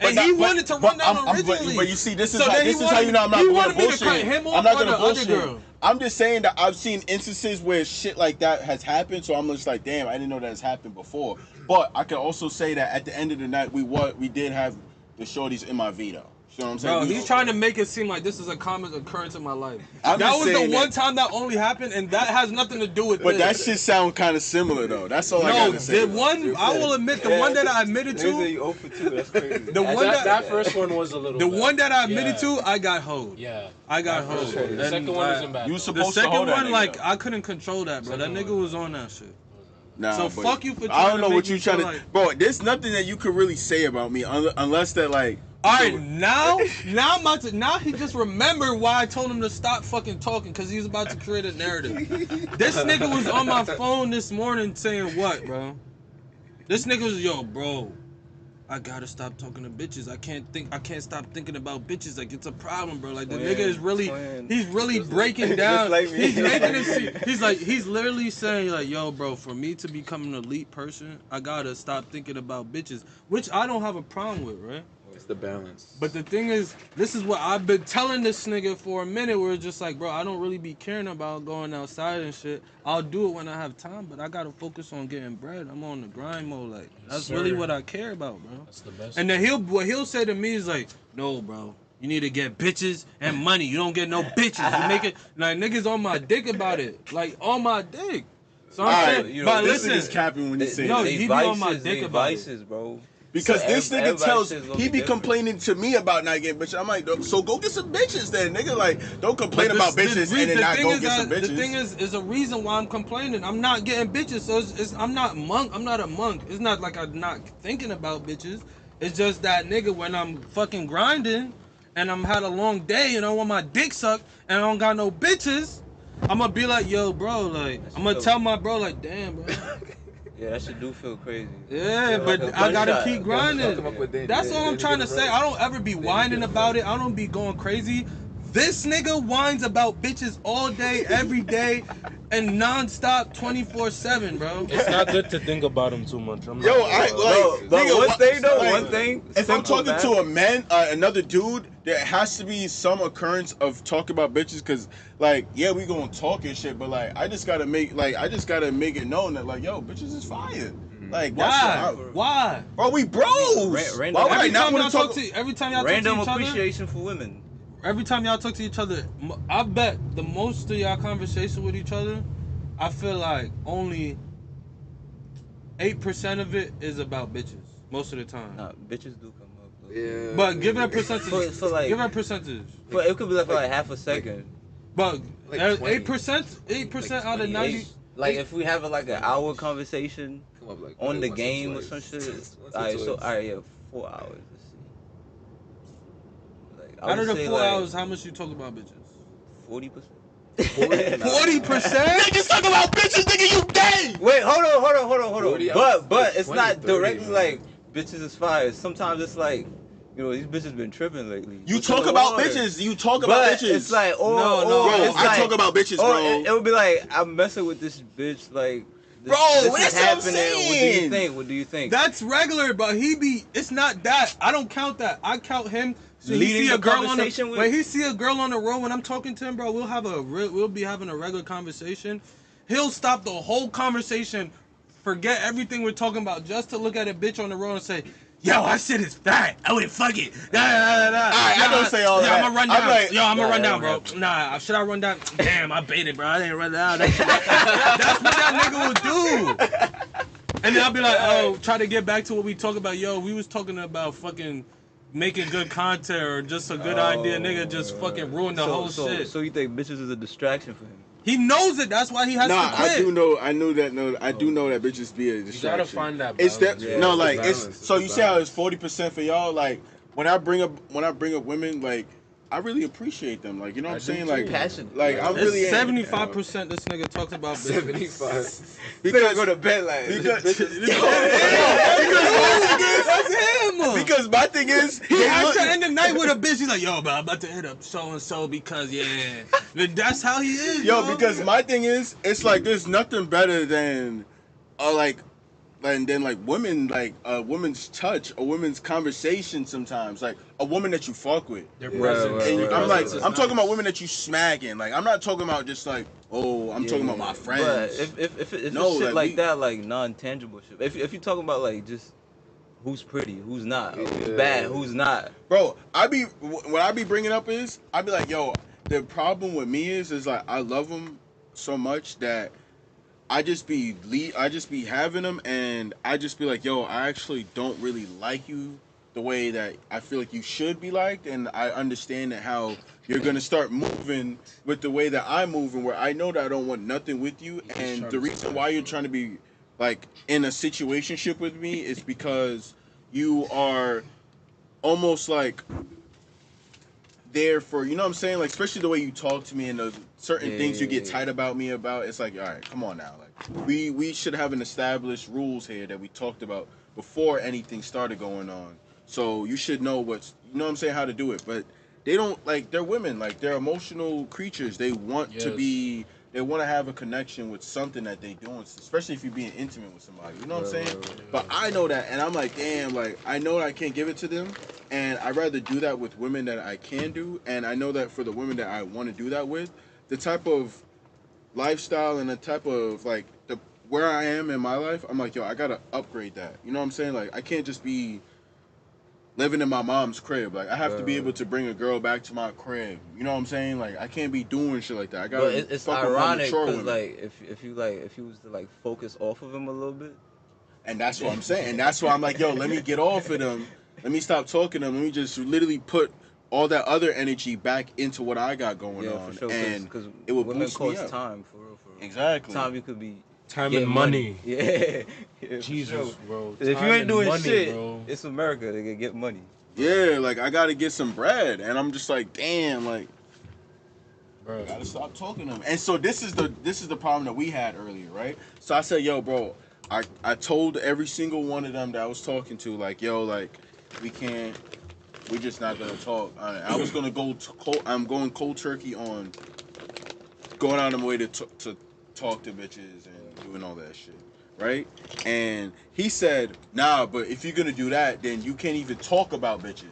And he wanted to run down originally. But you see, this is So how, then he this is how wanted you know I'm not he going wanted to me to bullshit. cut him off I'm not or going to the other bullshit. girl. I'm just saying that I've seen instances where shit like that has happened, so I'm just like, damn, I didn't know that has happened before. But I can also say that at the end of the night, we did have the shorties in my veto. You know what I'm saying? Bro, We- he's trying to make it seem like this is a common occurrence in my life. I'm That just was the saying one that- time that only happened, and that has nothing to do with But that this. shit sound kind of similar though. That's all I No, gotta say. the one I will admit, the one that I admitted They say to, you 0 for 2. That's crazy. the one That first one was a little. the bad. one that I admitted Yeah. to, I got hoed. Yeah. I got That first hoed. one. The And, second one like, isn't bad. You though. was The supposed to second hold that one, nigga, like, though. I couldn't control that, bro. That Second nigga one. was on that shit. Nah, So but fuck you for I trying don't know to what make you me trying feel to. like- Bro, there's nothing that you could really say about me unless that like. All right, now I'm about to. Now he just remembered why I told him to stop fucking talking because he was about to create a narrative. This nigga was on my phone this morning saying what, bro? This nigga was, yo, bro, I gotta stop talking to bitches. I can't stop thinking about bitches. Like it's a problem, bro. Like the nigga is really, he's really breaking down. like me. He's making it seem. He's literally saying like, yo, bro, for me to become an elite person, I gotta stop thinking about bitches, which I don't have a problem with, right? It's the balance. But the thing is, this is what I've been telling this nigga for a minute. Where it's just like, bro, I don't really be caring about going outside and shit. I'll do it when I have time, but I gotta focus on getting bread. I'm on the grind mode. Like that's Sir. really what I care about, bro. That's the best. And then what he'll say to me is like, no, bro, you need to get bitches and money. You don't get no bitches. You make it like niggas on my dick about it, like on my dick. So I'm Alright, saying, you know, but This listen, nigga's capping when he say No, that. he be on my dick about it. vices, bro. Because So this nigga everybody's tells shit's gonna he be different. complaining to me about not getting bitches. I'm like, so go get some bitches then, nigga. Like, don't complain But about this- bitches the and then not thing go is get some that- bitches. The thing is a reason why I'm complaining. I'm not getting bitches, so I'm not monk. I'm not a monk. It's not like I'm not thinking about bitches. It's just that nigga when I'm fucking grinding and I'm had a long day and I want my dick sucked and I don't got no bitches, I'm gonna be like, yo, bro, like I'm gonna tell my bro, like, damn, bro. Yeah, that shit do feel crazy. Yeah, but like a I gotta gunshot. keep Come up grinding. with that- That's yeah, all I'm then trying you to get say. it I right. don't ever be Then you whining get it about right. it. I don't be going crazy. This nigga whines about bitches all day, every day, and non-stop 24/7, bro. It's not good to think about him too much. I'm Yo, not, I uh, like. But nigga, one what- thing though, like, one thing. If I'm simple, talking man. to a man, another dude, there has to be some occurrence of talking about bitches, cause like, yeah, we gonna talk and shit, but like, I just gotta make it known that like, yo, bitches is fire. Like, that's Why? Why? bro, we bros. Random- Why would I Every not time want y'all to talk talk? to, every time y'all Random talk to each other, appreciation for women. every time y'all talk to each other, I bet the most of y'all conversation with each other, I feel like only 8% of it is about bitches most of the time. Nah, bitches do come up. Though. Yeah. But give it a percentage. For like, Give it a percentage. but it could be like for like half a second. But Like 8%, 20. 8% Like out of 20. 90. Like if we have like an hour conversation Come up like on the once or game or twice. some shit. Once or Alright, so twice. alright, yeah, 4 hours. Let's see. Like, I Out of would the say 4 like hours, how much you talk about bitches? 40%. 40%? Niggas talk about bitches, nigga, you gay. Wait, hold on. 40 out. But it's 20, not 30, directly man. like bitches is fire. Sometimes it's like, these bitches been tripping lately. You What's in talk the about water? bitches. You talk about But bitches. it's like, No, bro, it's I like, talk about bitches, bro. It would be like, I'm messing with this bitch, like, Bro, this that's is what I'm happening. saying. What do you think? That's regular, but it's not that. I don't count that. I count him. So he Leading see the a girl on the conversation with- when he see a girl on the road when I'm talking to him, bro, we'll be having a regular conversation. He'll stop the whole conversation, forget everything we're talking about, just to look at a bitch on the road and say, "Yo, that shit is fat. I would fuck it." Alright, I don't say all that. I'm gonna run down. I'm like, I'm gonna run that down, bro. don't Nah, should I run down? Damn, I baited, bro. I didn't run down. That's what that nigga will do. And then I'll be like, oh, try to get back to what we talk about. Yo, we was talking about fucking making good content or just a good idea. Nigga just fucking ruined the whole shit. So you think bitches is a distraction for him? He knows it. That's why he has Nah, to quit. I do know. I do know that bitches be a distraction. gotta find that It's that. balance. Yeah, No, it's like balance. it's. So you It's see how balance. it's 40% for y'all. Like when I bring up women, like I really appreciate them. Like you know what I'm do saying. too. Like Passionate. Like I'm really It's 75% this nigga talks about bitches. 75. because go to bed like because That's him. because my thing is He they has look- to end the night with a bitch. He's like, yo, bro, I'm about to hit up so and so because that's how he is. Yo, because my thing is, it's like there's nothing better than, like women, like a woman's touch, a woman's conversation. Sometimes, like a woman that you fuck with. Their Yeah, presence. And right, I'm like, presence is I'm talking about nice. women that you smacking. Like I'm not talking about just like, oh, I'm talking about my friends. But if it's No, shit like, like that, like non-tangible shit. If you're talking about like just who's pretty, who's not, who's bad, who's not. Bro, what I be bringing up is I be like, yo, the problem with me is like I love them so much that I just be having them, and I just be like, yo, I actually don't really like you the way that I feel like you should be liked, and I understand that how you're gonna start moving with the way that I'm moving, where I know that I don't want nothing with you, and trying the to reason why you're trying to be like in a situationship with me is because you are almost like there for, you know what I'm saying, like especially the way you talk to me and the certain things you get tight about me about. It's like, all right, come on now, like we should have an established rules here that we talked about before anything started going on, so you should know what's, you know what I'm saying, how to do it. But they don't, like, they're women, like they're emotional creatures. They want to Yes. be, they want to have a connection with something that they doing, especially if you're being intimate with somebody, you know what I'm saying. But I know that, and I'm like, damn, like I know that I can't give it to them, and I'd rather do that with women that I can do, and I know that for the women that I want to do that with, the type of lifestyle and the type of like the where I am in my life, I'm like, yo, I gotta upgrade that. You know what I'm saying? Like I can't just be living in my mom's crib. Like I have to be able to bring a girl back to my crib. You know what I'm saying? Like I can't be doing shit like that. I gotta. But it's fuck with more ironic mature because women. like if you was to like focus off of him a little bit. And that's what I'm saying. And that's why I'm like, yo, let me get off of them. Let me stop talking to them. Let me just literally put all that other energy back into what I got going on. For sure. And Because it would women boost me cost up. time for real. Exactly. Time you could be Time getting and money. Yeah. For Jesus, sure. bro. 'Cause if you Time ain't and doing money, shit, bro. it's America. They can get money. Yeah, like I gotta get some bread. And I'm just like, damn, like Bro. gotta stop talking to them. And so this is the problem that we had earlier, right? So I said, yo, bro, I told every single one of them that I was talking to, like, yo, like, we just not gonna talk. I was gonna I'm going cold turkey on going out of my way to talk to bitches and doing all that shit, right? And he said, nah, but if you're gonna do that, then you can't even talk about bitches.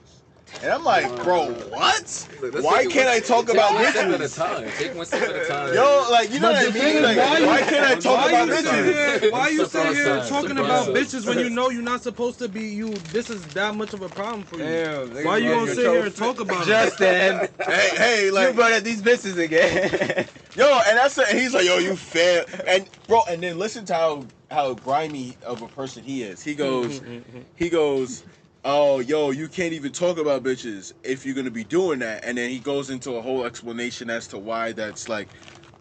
And I'm like, bro, what? Look, let's Why take it can't one- I talk take about one step at a bitches? time. Take one step at a time. Yo, like, you know But what I the thing mean? is, Like, why can't I talk Why about you sit bitches? here? Why you Step sit here outside. talking Step about outside. bitches when you know you're not supposed to be? This is that much of a problem for you. Damn. Why you gonna sit here and talk about it? Justin, Hey, you like, brought up these bitches again. yo, and that's and he's like, yo, you fail, and bro, and then listen to how grimy of a person he is. He goes, oh, yo, you can't even talk about bitches if you're gonna be doing that, and then he goes into a whole explanation as to why that's like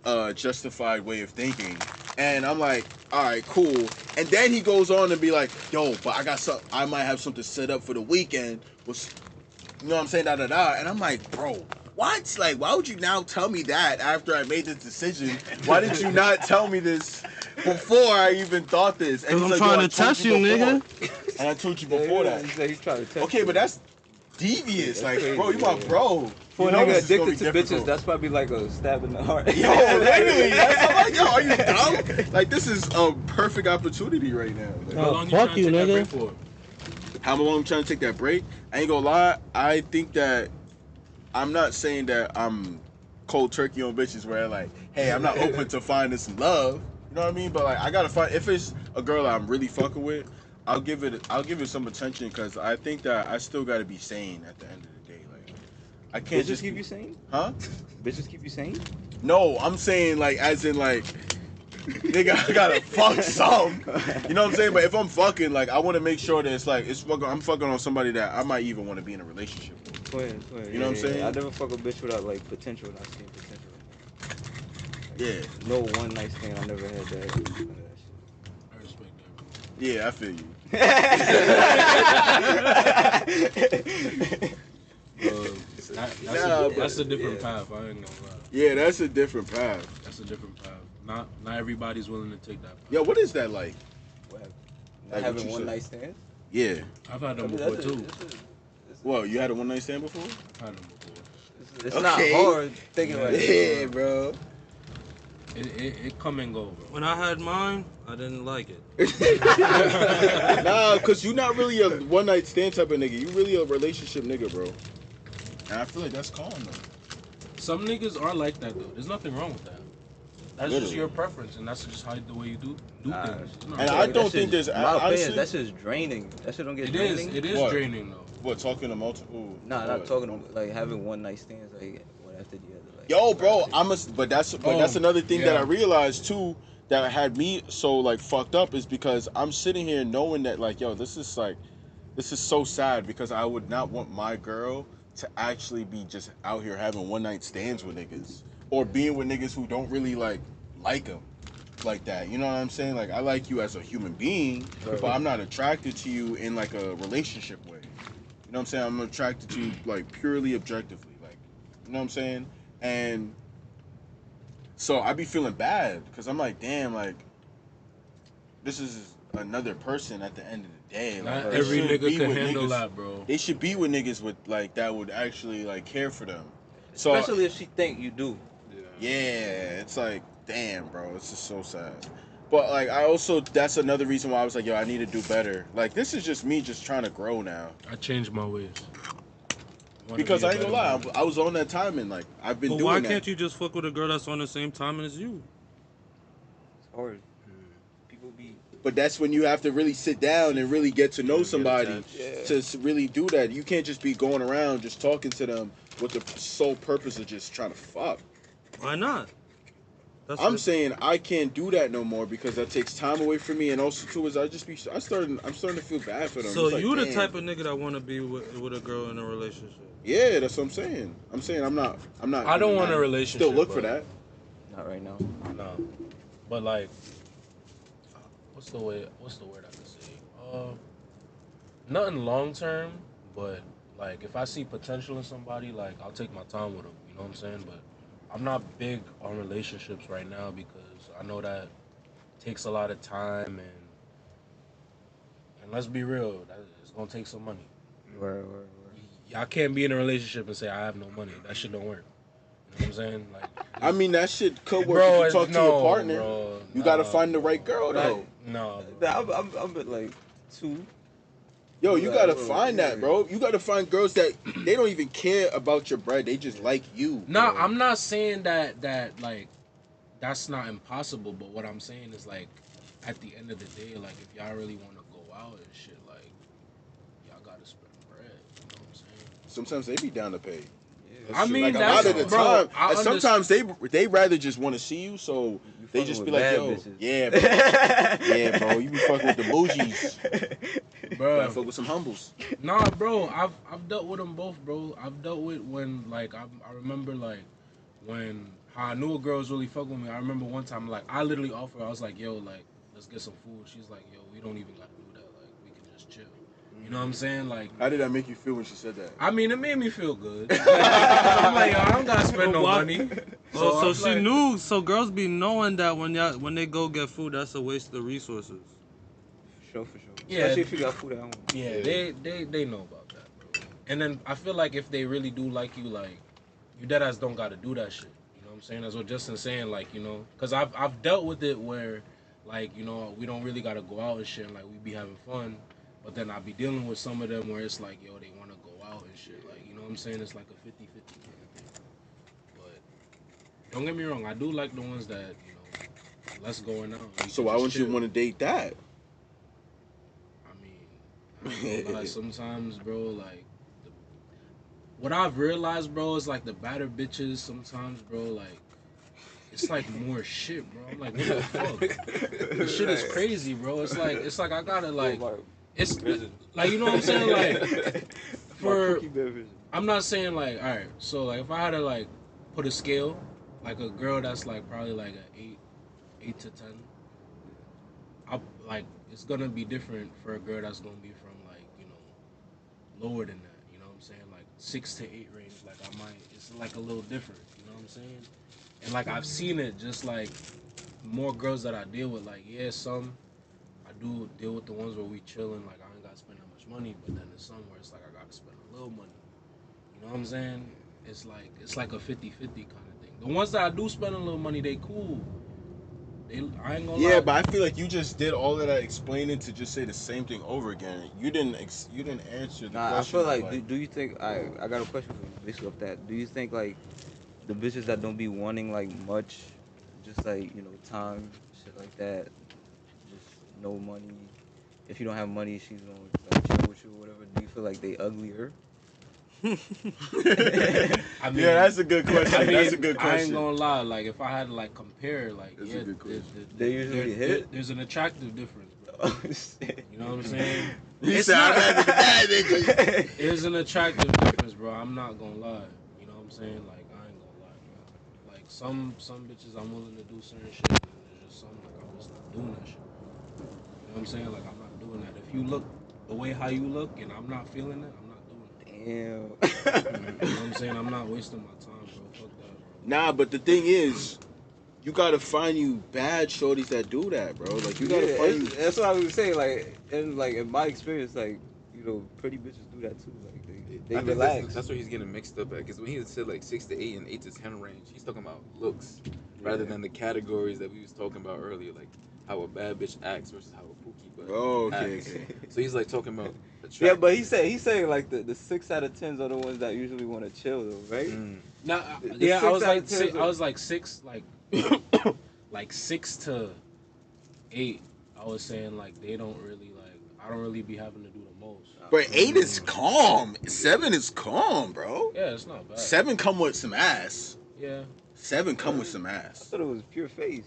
a justified way of thinking, and I'm like, all right, cool, and then he goes on and be like, yo, but I might have something set up for the weekend, you know what I'm saying, and I'm like, bro, what? Like, why would you now tell me that after I made this decision? Why did you not tell me this before I even thought this? And Cause he's I'm like, trying "Yo, I to told test you, before." nigga. And I told you before that. He's trying to test Okay, you. but that's devious. That's Like, crazy, bro, you my yeah. bro. For a You know nigga this is gonna addicted be to bitches, difficult. that's probably like a stab in the heart. Yo, literally, I'm like, yo, are you dumb? Like, this is a perfect opportunity right now. Like, How Oh, long you fuck trying to you, take that nigga. break for? how long I'm trying to take that break? I ain't gonna lie. I think that I'm not saying that I'm cold turkey on bitches where like, hey, I'm not open to finding some love. You know what I mean? But like, I gotta find if it's a girl I'm really fucking with, I'll give it some attention because I think that I still gotta be sane at the end of the day. Like, I can't Bitches just keep be, you sane? huh? Bitches keep you sane? No, I'm saying like as in like, nigga, I gotta fuck some. You know what I'm saying? But if I'm fucking, like, I want to make sure that it's like I'm fucking on somebody that I might even want to be in a relationship with. Twin. You know what I'm saying? I never fuck a bitch without like potential, not seeing potential. Yeah, No one night stand. I never had that. None of that shit. I respect that, bro. yeah, I feel you. That's a different path. I ain't gonna lie. Yeah, that's a different path. That's a different path. Not everybody's willing to take that path. Yo, what is that like? What happened? Like Not what having you one said. night stands? Yeah. I've had them I mean, before that's too. Well, you had a one night stand before? I've had them before. It's Okay. not hard thinking about it. Yeah, bro. It come and go, bro. When I had mine, I didn't like it. Nah, cause you not really a one night stand type of nigga. You really a relationship nigga, bro. And I feel like that's calm though. Some niggas are like that though. There's nothing wrong with that. That's just Literally. your preference, and that's just how the way you do Nah. things. It's not And wrong. I don't think there's my opinion. honestly. That's just draining. That shit don't get It is. draining. It is What? draining though. What, talking to multiple? Nah, what? not talking like having one night stands like one after the other. Like, Yo, bro, but that's another thing that I yeah. realized too that had me so like fucked up is because I'm sitting here knowing that like, yo, this is so sad because I would not want my girl to actually be just out here having one night stands with niggas or being with niggas who don't really like them like that. You know what I'm saying? Like, I like you as a human being, Right. but I'm not attracted to you in like a relationship way. You know what I'm saying? I'm attracted to you like purely objectively, like, you know what I'm saying? And so I be feeling bad because I'm like, damn, like, this is another person at the end of the day. Like, Not they every should be nigga can with handle niggas- that, bro. They should be with niggas with like that would actually like care for them. So especially if she think you do. yeah, it's like, damn, bro, it's just so sad. But like, I also that's another reason why I was like, yo, I need to do better. Like, this is just me just trying to grow now. I changed my ways. Because I ain't gonna lie, I was on that timing. Like, I've been But doing why that. can't you just fuck with a girl that's on the same time as you? It's hard. People be But that's when you have to really sit down and really get to know Get somebody attached. to really do that. You can't just be going around just talking to them with the sole purpose of just trying to fuck. Why not? That's I'm it. saying I can't do that no more because that takes time away from me, and also too is I'm starting to feel bad for them. So It's like, you the damn. type of nigga that want to be with a girl in a relationship? Yeah, that's what I'm saying. I'm saying I'm not. I don't want a relationship. Still look for but- that. not right now. No, but like, what's the word I can say? Nothing long term, but like if I see potential in somebody, like I'll take my time with them. You know what I'm saying? But I'm not big on relationships right now because I know that takes a lot of time and let's be real, that it's gonna take some money. Word. Y'all can't be in a relationship and say I have no money. That shit don't work. You know what I'm saying? Like, I mean, that shit could work bro, if you talk to your partner. Bro, You gotta find the right girl though. No, bro. I'm at like 2. Yo, you Yeah, gotta bro, find yeah. that, bro. You gotta find girls that they don't even care about your bread. They just like you. No, bro. I'm not saying that like that's not impossible, but what I'm saying is like at the end of the day, like if y'all really want to go out and shit, like y'all gotta spend bread. You know what I'm saying? Sometimes they be down to pay. I mean, like a that's lot of the bro, time. I And sometimes they rather just want to see you, so You they fucking just with be like, bad yo, bitches. yeah, bro. Yeah, bro, you be fucking with the bougies. bro. Gotta fuck with some humbles. Nah, bro, I've dealt with them both, bro. I've dealt with when like I remember like when how I knew a girl was really fucking with me. I remember one time like I literally offered. I was like, yo, like let's get some food. She's like, yo, we don't even gotta do that. Like we can just chill. You know what I'm saying? Like, How did that make you feel when she said that? I mean, it made me feel good. I'm like, yo, I don't gotta spend no money. So I'm she like- knew. So girls be knowing that when they go get food, that's a waste of resources. For sure. Yeah. Especially if you got food at home. Yeah, they know about that, bro. And then I feel like if they really do like you deadass don't gotta do that shit. You know what I'm saying? That's what Justin's saying, like, you know, cause I've dealt with it where, like, you know, we don't really gotta go out and shit, and, like, we be having fun, but then I be dealing with some of them where it's like, yo, they wanna go out and shit, like, you know what I'm saying? It's like a 50-50 kind of thing. But don't get me wrong, I do like the ones that, you know, less going out. So why wouldn't you want to date that? I mean, like sometimes, bro, like what I've realized, bro, is like the better bitches. Sometimes, bro, like it's like more shit, bro. I'm like, what the fuck? This shit is crazy, bro. It's like I gotta like, it's like, you know what I'm saying, like for. I'm not saying like, all right. So like, if I had to like put a scale, like a girl that's like probably like a 8 to 10. Like it's gonna be different for a girl that's gonna be from like, you know, lower than that. You know what I'm saying? Like 6 to 8 range. Like it's like a little different. You know what I'm saying? And like I've seen it just like more girls that I deal with. Like some I do deal with the ones where we chilling. Like I ain't gotta spend that much money. But then there's some where it's like I gotta spend a little money. You know what I'm saying? It's like a 50-50 kind of thing. The ones that I do spend a little money, they cool. I ain't gonna lie. Yeah, but I feel like you just did all of that explaining to just say the same thing over again. You didn't answer the question. I feel like, do you think I got a question for you based off that? Do you think like the bitches that don't be wanting like much, just like, you know, time, shit like that, just no money. If you don't have money, she's gonna like chill with you or whatever. Do you feel like they uglier? I mean, yeah, that's a good question. I mean, That's a good I ain't question. gonna lie. Like, if I had to like compare, like, That's a yeah, good question. They usually hit? There's an attractive difference, bro. Oh shit. You know what I'm saying? He It's said, not- "I'd rather be bad nigga." There's an attractive difference, bro. I'm not gonna lie. You know what I'm saying? Like, I ain't gonna lie, bro. Like, some bitches I'm willing to do certain shit, and there's just some like I'm just not doing that shit. You know what I'm saying? Like, I'm not doing that. If you look the way how you look, and I'm not feeling it, I'm not doing it. Damn. You know what I'm saying? I'm not wasting my time, bro. Fuck that, bro. Nah, but the thing is, you gotta find you bad shorties that do that, bro. Like you gotta find you. That's what I was saying. Like in my experience, like, you know, pretty bitches do that too. Like they I think relax. that's where he's getting mixed up at. Because when he said like 6 to 8 and 8 to 10 range, he's talking about looks rather than the categories that we was talking about earlier, like how a bad bitch acts versus how a pookie butt Oh, okay, acts. okay. So he's like talking about Yeah, but he's saying like the 6 out of 10s are the ones that usually want to chill though, right? Nah, The yeah, I 6 was out like of 10 six, are- I was like 6, like 6 to 8. I was saying like they don't really like. I don't really be having to do the most. But 8 is calm. 7 is calm, bro. Yeah, it's not bad. 7 come with some ass. Yeah. 7 come with some I ass. thought it was pure face.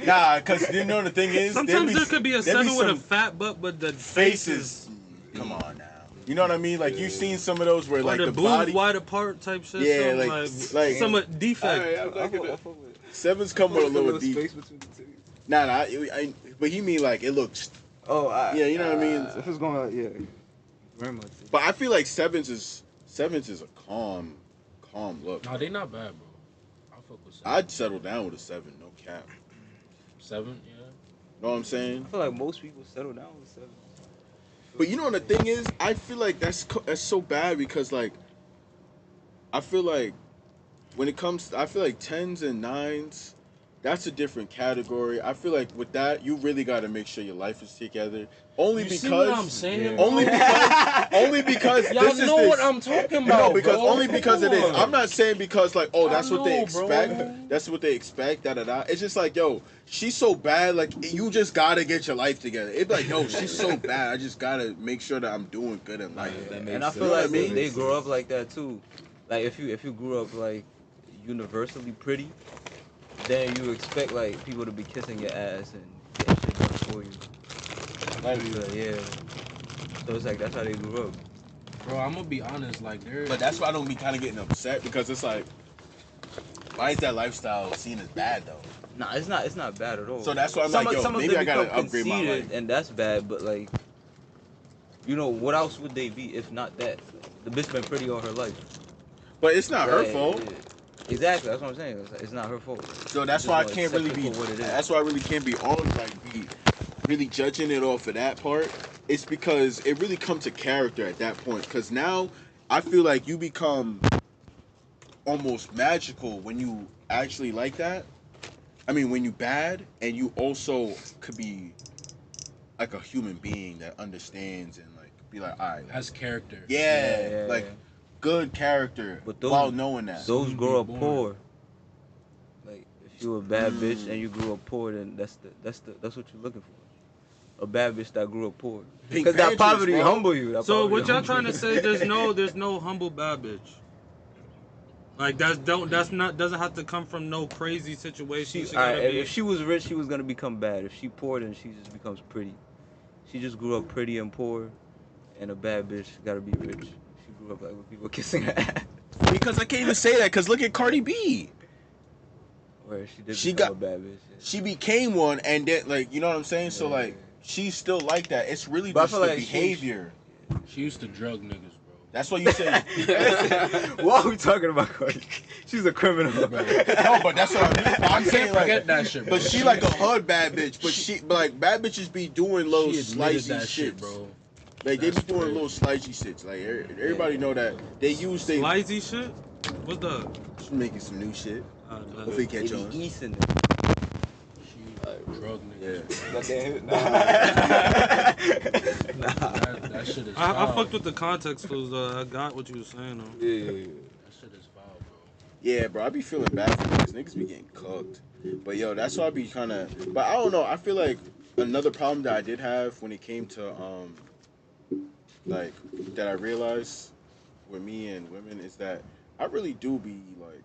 Nah, cause you know the thing is, Sometimes there could be a there be 7 with a some fat butt, but the face is faces. Come on now. You know what I mean? Like you've seen some of those where like like the the boobs body. wide apart type shit. Yeah, something like- somewhat defect. Alright, I'm I not fuck- gonna- I fuck with it. 7s come with a little deep. space between the two. Nah, but he mean like it looks. Oh, Yeah, you know what I mean? If it's going, yeah, very much. But I feel like 7s is a calm look. Nah, they not bad, bro. I fuck with 7. I'd settle down with a 7, no cap. 7, yeah. Know what I'm saying? I feel like most people settle down with 7. But you know what the thing is? I feel like that's so bad because like I feel like when it comes, I feel like 10s and 9s, that's a different category. I feel like with that, you really got to make sure your life is together. Only You because. see what I'm saying? Only bro? because. Only because. Y'all this is know this. what I'm talking about, No, because bro. only because it is. Come on. I'm not saying because like, oh, that's what they know, bro. expect. That's what they expect. Da da da. It's just like, yo, she's so bad. Like, you just gotta get your life together. It'd be like, yo, she's so bad. I just gotta make sure that I'm doing good in life. That makes And I sense. feel like You know what I mean? they grow up like that too. Like if you grew up like universally pretty, then you expect like people to be kissing your ass and getting shit done for you. So, yeah. So it's like that's how they grew up. Bro, I'm gonna be honest. Like, there. But that's why I don't be kind of getting upset because it's like, why is that lifestyle seen as bad though? Nah, it's not bad at all. So that's why I'm some like, of, yo, some of maybe them I gotta become upgrade my conceited, life. and that's bad. But like, You know, what else would they be if not that? The bitch been pretty all her life. But it's not her Right, fault. yeah. Exactly, that's what I'm saying. It's not her fault. So that's Just why I gonna can't really accept be. it for what it is. That's why I really can't be on like be really judging it off of that part. It's because it really comes to character at that point. Because now I feel like you become almost magical when you actually like that. I mean, when you bad and you also could be like a human being that understands and like be like, all right, Has character. yeah, like good character But those- while knowing that. Those Soon grow be up born. poor. Like if you a bad bitch and you grew up poor, then that's what you're looking for. A bad bitch that grew up poor. Pink Because that Panthers, poverty bro. humble you. That So poverty what y'all humble trying to you. say? There's no humble bad bitch. Like doesn't have to come from no crazy situation. She Alright, gotta be. if she was rich, she was gonna become bad. If she poor, then she just becomes pretty. She just grew up pretty and poor, and a bad bitch gotta be rich. She grew up like with people kissing her ass. Because I can't even say that. Because look at Cardi B. Where she did She become got- a bad bitch. Yeah. She became one, and then like you know what I'm saying. So Yeah. like she's still like that. It's really But I just feel the like she- behavior. She used to drug niggas, bro. That's what you say. Why are we talking about Cardi? She's a criminal. No, but that's what I'm You saying. can't Like, forget that shit, bro. but she like a hood bad bitch. But like bad bitches be doing little She admitted slicey that shits, shit, bro. Like they be That's doing crazy. little slicey shits. Like everybody know that they use they Slicey shit? What's the? making some new shit. Uh, Hopefully They catch be on. East in She drug niggas. Yeah. That shit is I foul. fucked with the context clues. I got what you were saying though. Yeah. That shit is foul, bro. Yeah, bro, I be feeling bad for niggas. Niggas be getting cooked. But yo, that's why I be kind of. But I don't know. I feel like another problem that I did have when it came to like that I realized with me and women is that I really do be like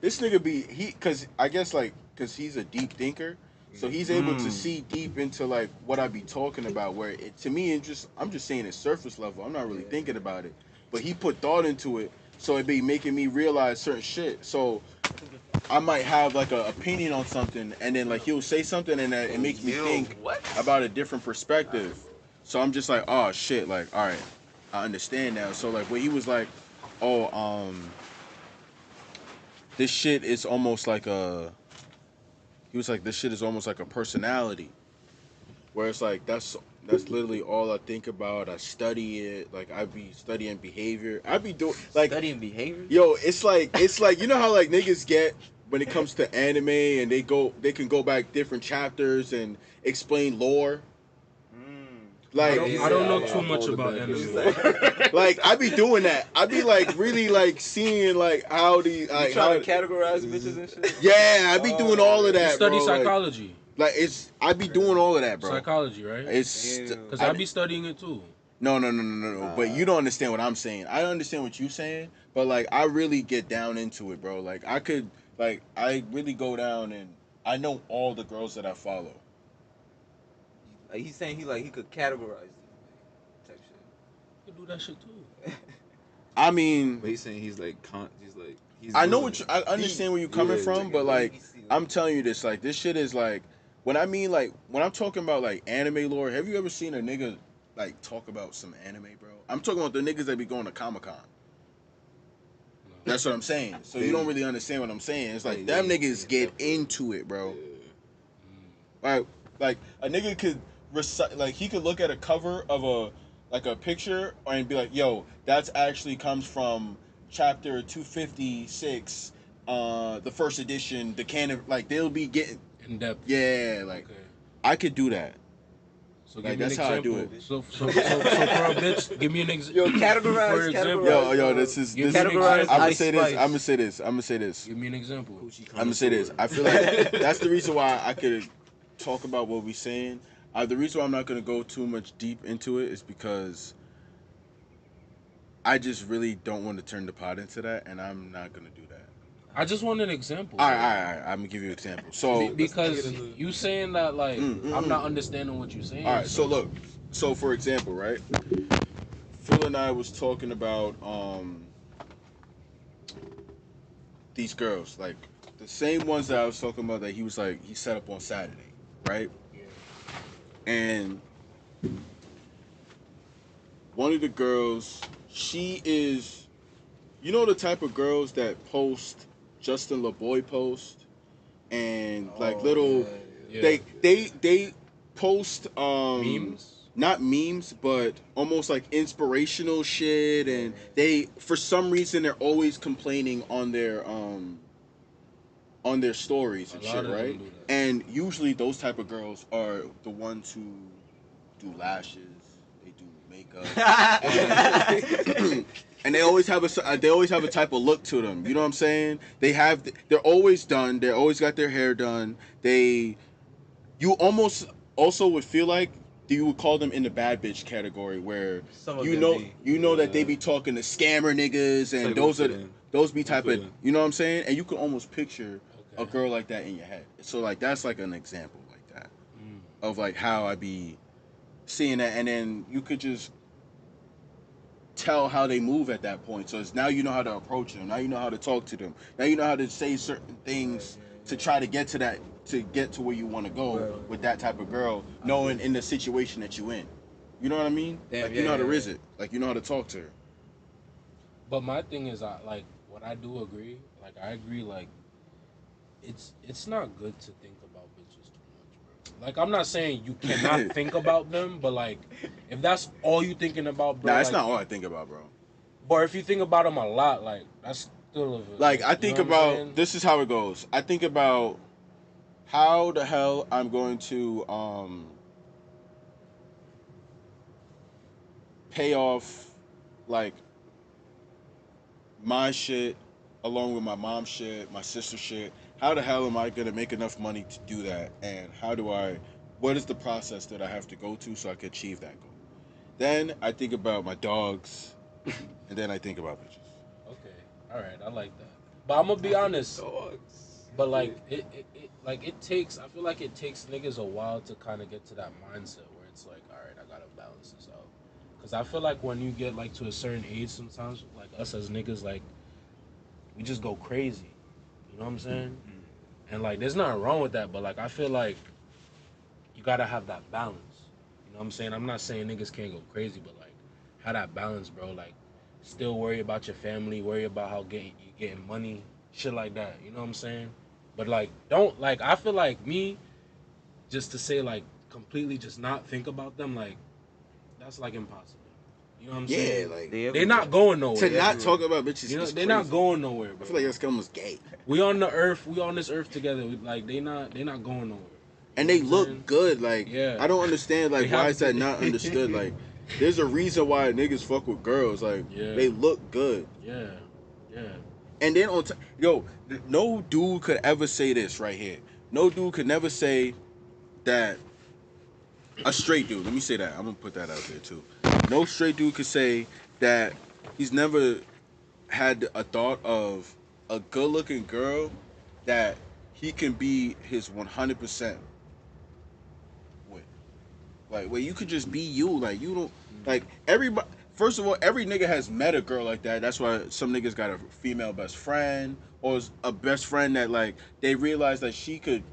this nigga be because I guess like because he's a deep thinker. So he's able to see deep into like what I be talking about. Where it, to me, I'm just saying it's surface level. I'm not really thinking about it, but he put thought into it, so it be making me realize certain shit. So I might have like an opinion on something, and then like he'll say something, and it makes me think about a different perspective. So I'm just like, oh shit, like all right, I understand now. So like when he was like, oh this shit is almost like a. He was like, this shit is almost like a personality. Where it's like, that's literally all I think about. I study it. Like, I be studying behavior. I be doing, like, studying behavior. yo, it's like, you know how, like, niggas get when it comes to anime and they can go back different chapters and explain lore. Like, I don't know Yeah, too much all about the anime. like, I be doing that. I be, like, really, like, seeing, like, how the, like, You trying to categorize bitches and shit? yeah, I be doing all of that, Study bro. psychology. Like, it's, I be doing all of that, bro. Psychology, right? It's Damn. Because I be studying it too. no. But you don't understand what I'm saying. I understand what you're saying, but like I really get down into it, bro. Like I really go down and I know all the girls that I follow. Like he's saying he could categorize them, type shit. You can do that shit too. I mean, But he's saying he's I know doing what it. I understand where you're coming Yeah, from, but like I'm telling you this, like this shit is like when I mean like when I'm talking about like anime lore. Have you ever seen a nigga like talk about some anime, bro? I'm talking about the niggas that be going to Comic-Con. That's what I'm saying. So you don't really understand what I'm saying. It's like them niggas get into it, bro. Like a nigga could recite, like he could look at a cover of a picture and be like, "Yo, that's actually comes from chapter 256, the first edition, the canon." Like they'll be getting, In depth. yeah, like Okay. I could do that. So Like, give me an that's how I do example. it. So for a bitch, give me an example. Yo, categorize. Yo, this is You this. I'm categorize gonna Ice say this. Spice. I'm gonna say this. Give me an example. I'm gonna say this. I feel like that's the reason why I could talk about what we're saying. The reason why I'm not gonna go too much deep into it is because I just really don't want to turn the pot into that, and I'm not gonna do that. I just want an example. All right. I'm gonna give you an example. So, Because you saying that like I'm not understanding what you're saying. all right. So look. So for example, right? Phil and I was talking about these girls, like the same ones that I was talking about that he was like he set up on Saturday, right? And one of the girls, she is, you know, the type of girls that post Justin LeBoy post and like little, Yeah. they post Memes? not memes, but almost like inspirational shit, and they for some reason they're always complaining on their stories and A lot shit, of them right? do that. And usually those type of girls are the ones who do lashes, they do makeup, and they always have a type of look to them. You know what I'm saying? They're always done. They always got their hair done. You almost also would feel like you would call them in the bad bitch category, where Some of you them know be. you know that they be talking to scammer niggas, and like those what are fit in. those be type What of, fit in. you know what I'm saying? And you can almost picture a Okay. girl like that in your head. So like that's like an example like that Mm. of like how I be seeing that, and then you could just tell how they move at that point. So it's now you know how to approach them. Now you know how to talk to them. Now you know how to say certain things to try to get to where you want to go Right. with that type of girl, knowing in the situation that you in. You know what I mean? Damn, like yeah, you know how to yeah, riz yeah. it. Like you know how to talk to her. But my thing is, what I do agree. Like I agree. Like it's not good to think about bitches too much, bro. Like I'm not saying you cannot think about them, but like if that's all you thinking about, bro. Nah, that's like, not all I think about, bro. But if you think about them a lot, like that's still a, Like I think you know what I'm about saying? this is how it goes. I think about how the hell I'm going to pay off like my shit along with my mom's shit, my sister's shit. How the hell am I gonna make enough money to do that? And what is the process that I have to go to so I can achieve that goal? Then I think about my dogs, and then I think about bitches. Okay, all right, I like that. But I'm gonna be honest. Dogs. But like it takes. I feel like it takes niggas a while to kind of get to that mindset where it's like, all right, I gotta balance this out. Cause I feel like when you get like to a certain age, sometimes like us as niggas, like we just go crazy. You know what I'm saying? And like, there's nothing wrong with that. But like, I feel like you gotta have that balance. You know what I'm saying? I'm not saying niggas can't go crazy, but like, have that balance, bro. Like, still worry about your family, worry about how you getting money, shit like that. You know what I'm saying? But like, don't like. I feel like me, just to say like completely just not think about them, like that's like impossible. You know what I'm Yeah, saying? like They're not going nowhere. to not talk about bitches. You know, is they're crazy. not going nowhere, I bro. feel like that's almost gay. We on the earth. We on this earth together. Like they not going nowhere. And You they know what I'm look saying? good. Like Yeah. I don't understand. Like They why have is that to- not understood? Like there's a reason why niggas fuck with girls. Like Yeah. they look good. Yeah, yeah. And then no dude could ever say this right here. No dude could never say that a straight dude. Let me say that. I'm gonna put that out there too. No straight dude could say that he's never had a thought of a good-looking girl that he can be his 100% with. Like, where you could just be you. Like, you don't like everybody. First of all, every nigga has met a girl like that. That's why some niggas got a female best friend or a best friend that like they realize that she could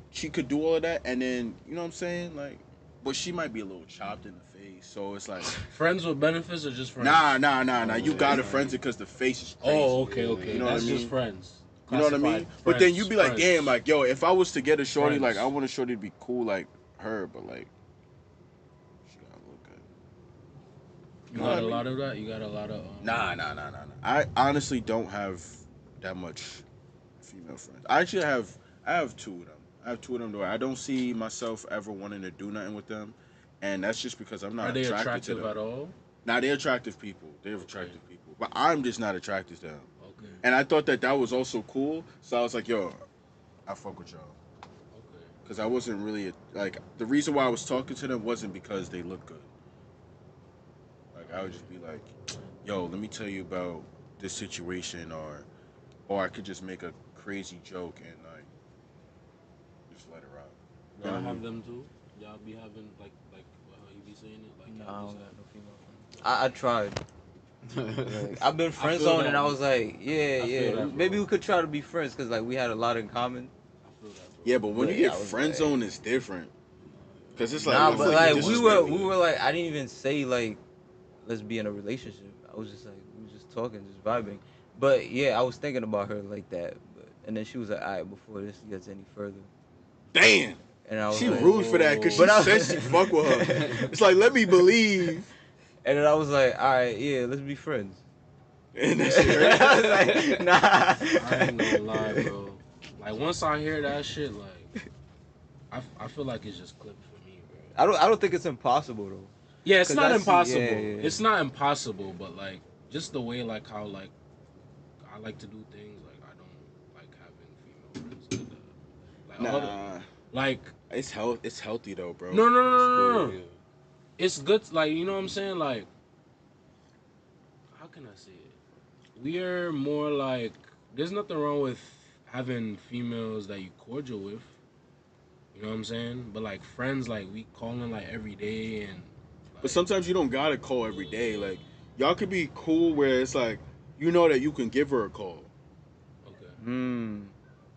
do all of that, and then you know what I'm saying, like, but she might be a little chopped in the face. So it's like, Friends with benefits or just friends? nah. You gotta friends it because the face is crazy. Oh, okay. You know That's what I just mean? friends. You know what I mean? Classified But then friends, you be like, friends. damn, like, yo, if I was to get a shorty, Friends. like, I want a shorty to be cool like her, but like, she gotta look good. You know got what a I lot of that. You got a lot of. Nah. I honestly don't have that much female friends. I have two of them. I have two of them. Though I don't see myself ever wanting to do nothing with them, and that's just because I'm not Are they attracted attractive to them. at all? Now they're attractive people. They're attractive people, but I'm just not attracted to them. Okay. And I thought that was also cool, so I was like, yo, I fuck with y'all. Okay. Because I wasn't really like the reason why I was talking to them wasn't because they look good. Like I would just be like, "Yo, let me tell you about this situation," or I could just make a crazy joke and like just let her out. You know Y'all what I have mean? them too. Y'all be having like how you be saying it like. I y'all don't just got no female friends. I tried. Like, I've been friend feel zoned that. and I was like, I feel that, maybe bro. we could try to be friends because like we had a lot in common. I feel that, bro. Yeah, but when you But get I was friend like- zone, it's different. Cause it's like, Nah, I feel but like like you we disrespect me. were like I didn't even say like let's be in a relationship. I was just like, we were just talking, just vibing. But yeah, I was thinking about her like that. And then she was like, all right, before this gets any further. Damn. And I was She like, rude for that because she But I- said she fuck with her. It's like, let me believe. and then I was like, all right, yeah, let's be friends. And that shit hurt. I was like, nah. I ain't gonna lie, bro. Like once I hear that shit, like I feel like it's just clipped for me, bro. I don't think it's impossible though. Yeah, it's 'Cause not that's- impossible. yeah, yeah. It's not impossible, but like just the way like how like I like to do things, like I don't like having female friends. Like, all the- Nah. like It's healthy though, bro. no. Yeah. It's good, like you know what I'm saying. Like, how can I say it? We are more like there's nothing wrong with having females that you cordial with. You know what I'm saying? But like friends, like we calling like every day and. Like, But sometimes you don't gotta call every day. Like, y'all could be cool where it's like, you know that you can give her a call. okay.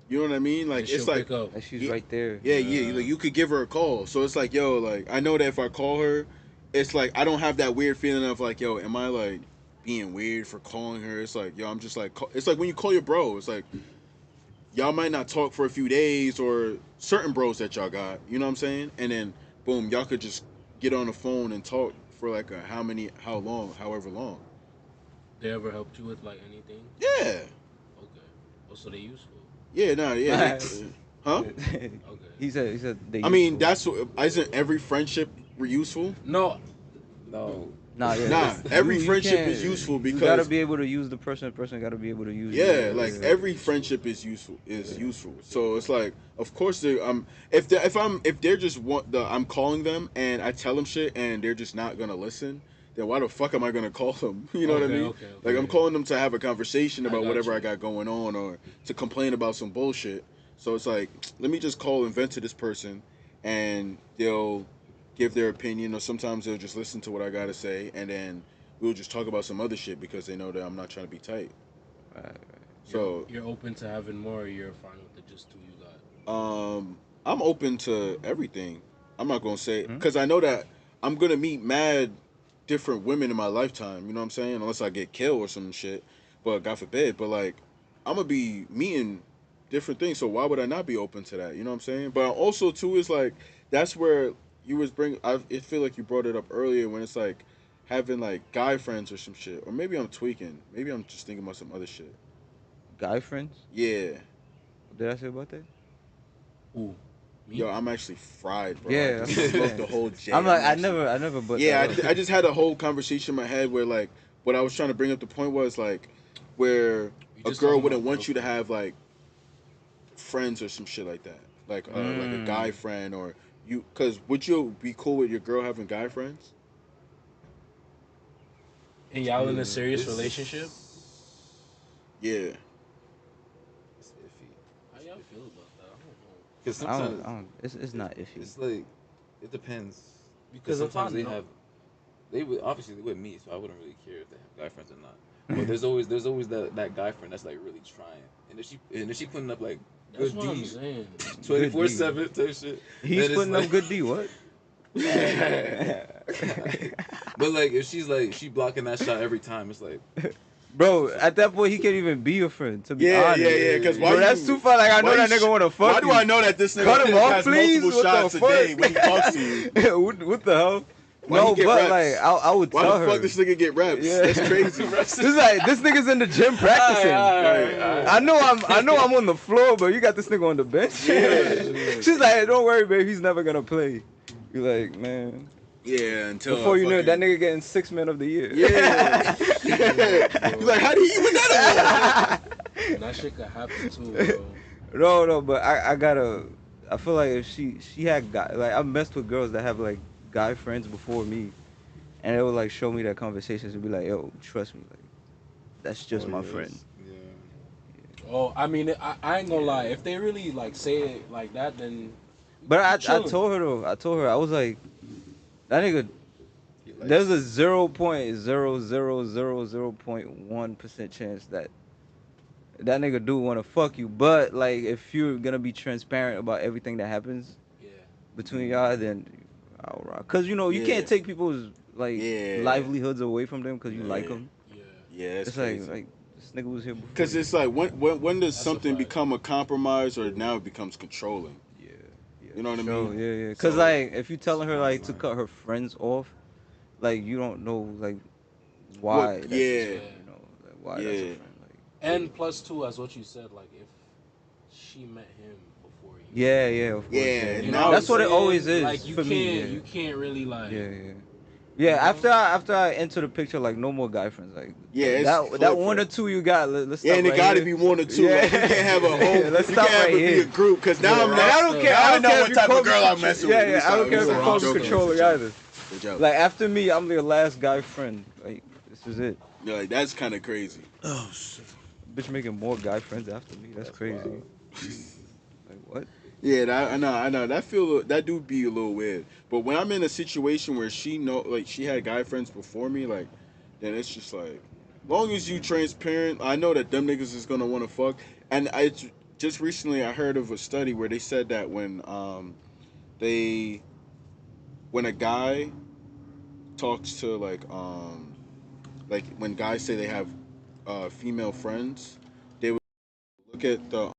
You know what I mean? Like, And it's she'll like, pick up. Like she's Yeah. right there. yeah, like you could give her a call. So it's like, yo, like I know that if I call her, it's like I don't have that weird feeling of like, yo, am I like being weird for calling her? It's like, yo, I'm just like, it's like when you call your bro. It's like y'all might not talk for a few days or certain bros that y'all got. You know what I'm saying? And then boom, y'all could just get on the phone and talk for like however long. They ever helped you with like anything? Yeah, Okay. Oh, so they useful. yeah, nah, yeah, Nice. huh? Okay. He said they I mean, useful. that's what isn't every friendship useful? No, No. Nah, yeah, Nah, it's- every you friendship can't- is useful you gotta because be able to use the person gotta be able to use yeah, you. like every friendship is useful. So it's like, of course, if they're just I'm calling them and I tell them shit and they're just not gonna listen. Then why the fuck am I gonna call them? You know what I Okay, mean? okay, Like I'm okay. calling them to have a conversation I about got whatever you. I got going on or to complain about some bullshit. So it's like, let me just call and vent to this person, and they'll give their opinion, or sometimes they'll just listen to what I gotta say, and then we'll just talk about some other shit because they know that I'm not trying to be tight. Right. So you're open to having more. Or you're fine with the just two you got. I'm open to everything. I'm not gonna say Hmm? because I know that I'm gonna meet mad different women in my lifetime. You know what I'm saying? Unless I get killed or some shit, but God forbid. But like, I'm gonna be meeting different things. So why would I not be open to that? You know what I'm saying? But also too is like that's where you was bring. I feel like you brought it up earlier when it's like having like guy friends or some shit, or maybe I'm tweaking. Maybe I'm just thinking about some other shit. Guy friends? Yeah. What did I say about that? Ooh, me? Yo, I'm actually fried, bro. Yeah, I that's just what I'm smoked saying. the whole J. I'm like, I'm actually- I never, but Yeah, I just had a whole conversation in my head where like what I was trying to bring up the point was like where You a just girl talking wouldn't about want you to girlfriend. have like friends or some shit like that, like a guy friend or you. Cause would you be cool with your girl having guy friends? And y'all in a serious It's- relationship? Yeah, It's iffy. How y'all feel about that? I don't know. Because I sometimes don't. It's not iffy. it's like it depends. Because Because if sometimes I they know- have, they would obviously they would meet, so I wouldn't really care if they have guy friends or not. But there's always that guy friend that's like really trying, and if she putting up like That's good what I'm deeds, saying. 24/7 type shit. He's then it's putting like- up good D. What? But like if she's like she blocking that shot every time, it's like Bro, at that point he can't even be your friend. To be yeah, honest. yeah. Cause why Bro, that's you- too far. Like I know why that you nigga wanna fuck Why do you. I know that this nigga Cut him off, has please. multiple What shots the a fuck? day when he talks to you? what the hell? Why No, he get but reps? like I would Why tell the her. fuck this nigga get reps? Yeah. That's crazy. This is like this nigga's in the gym practicing. I know I'm on the floor, but you got this nigga on the bench. Yeah. She's like, don't worry, babe, he's never gonna play. You're like, man. Yeah, until Before you know it, that fucking- nigga getting 6 men of the year. Yeah. He's like, how do you win that award? And that shit could happen too, bro. No, but I gotta. I feel like if she had I messed with girls that have like guy friends before me, and they would like show me their conversations and be like, yo, trust me, like that's just my friend. Yeah. Oh, I mean, I ain't gonna lie. If they really like say it like that, then. But I chilling. told her though. I told her I was like, that nigga. He likes- There's a 0.00001% chance that nigga do want to fuck you. But like, if you're gonna be transparent about everything that happens Yeah. between y'all, then I'll rock. Cause you know you Yeah. can't take people's like Yeah. livelihoods away from them because you like Yeah. them. Yeah. Yeah, it's It's crazy. like this nigga was here before. Because you. it's like when does That's a something fact. become a compromise or now it becomes controlling? Yeah, yeah. You know what I sure, mean? Yeah, yeah. Cause So- like if you telling her Fine like to line. cut her friends off, like you don't know like why. What- That's yeah. you know like, why that's a Yeah. friend. Like And plus two, as what you said, like if she met him before you. yeah, yeah. Of course. Yeah, Yeah, and You now know that's what it I'm always saying? is Like you for can't, me. you can't really like. Yeah, yeah. Yeah, after I enter the picture, like no more guy friends. Like Yeah, it's that flip, one or flip. two you got. Let's stop Yeah, and it right got to here. be one or two. Yeah. Like, you can't have a whole. Yeah, let's you stop can't have right it be here. a group because now Yeah, I'm and I not. don't care. Now I I don't know care what if you type call of me- girl I'm messing with. Yeah, Let me yeah. I stop. don't care if Let you me call stop. me I'm joking. controlling either. Good job. Like after me, I'm your last guy friend. Like this is it. Yeah, like, that's kind of crazy. Oh shit. Bitch making more guy friends after me. That's crazy. Like what? Yeah, I know. That do be a little weird. But when I'm in a situation where she like she had guy friends before me, like, then it's just like, long as you transparent, I know that them niggas is gonna want to fuck. And just recently I heard of a study where they said that when a guy talks to like when guys say they have female friends, they would look at the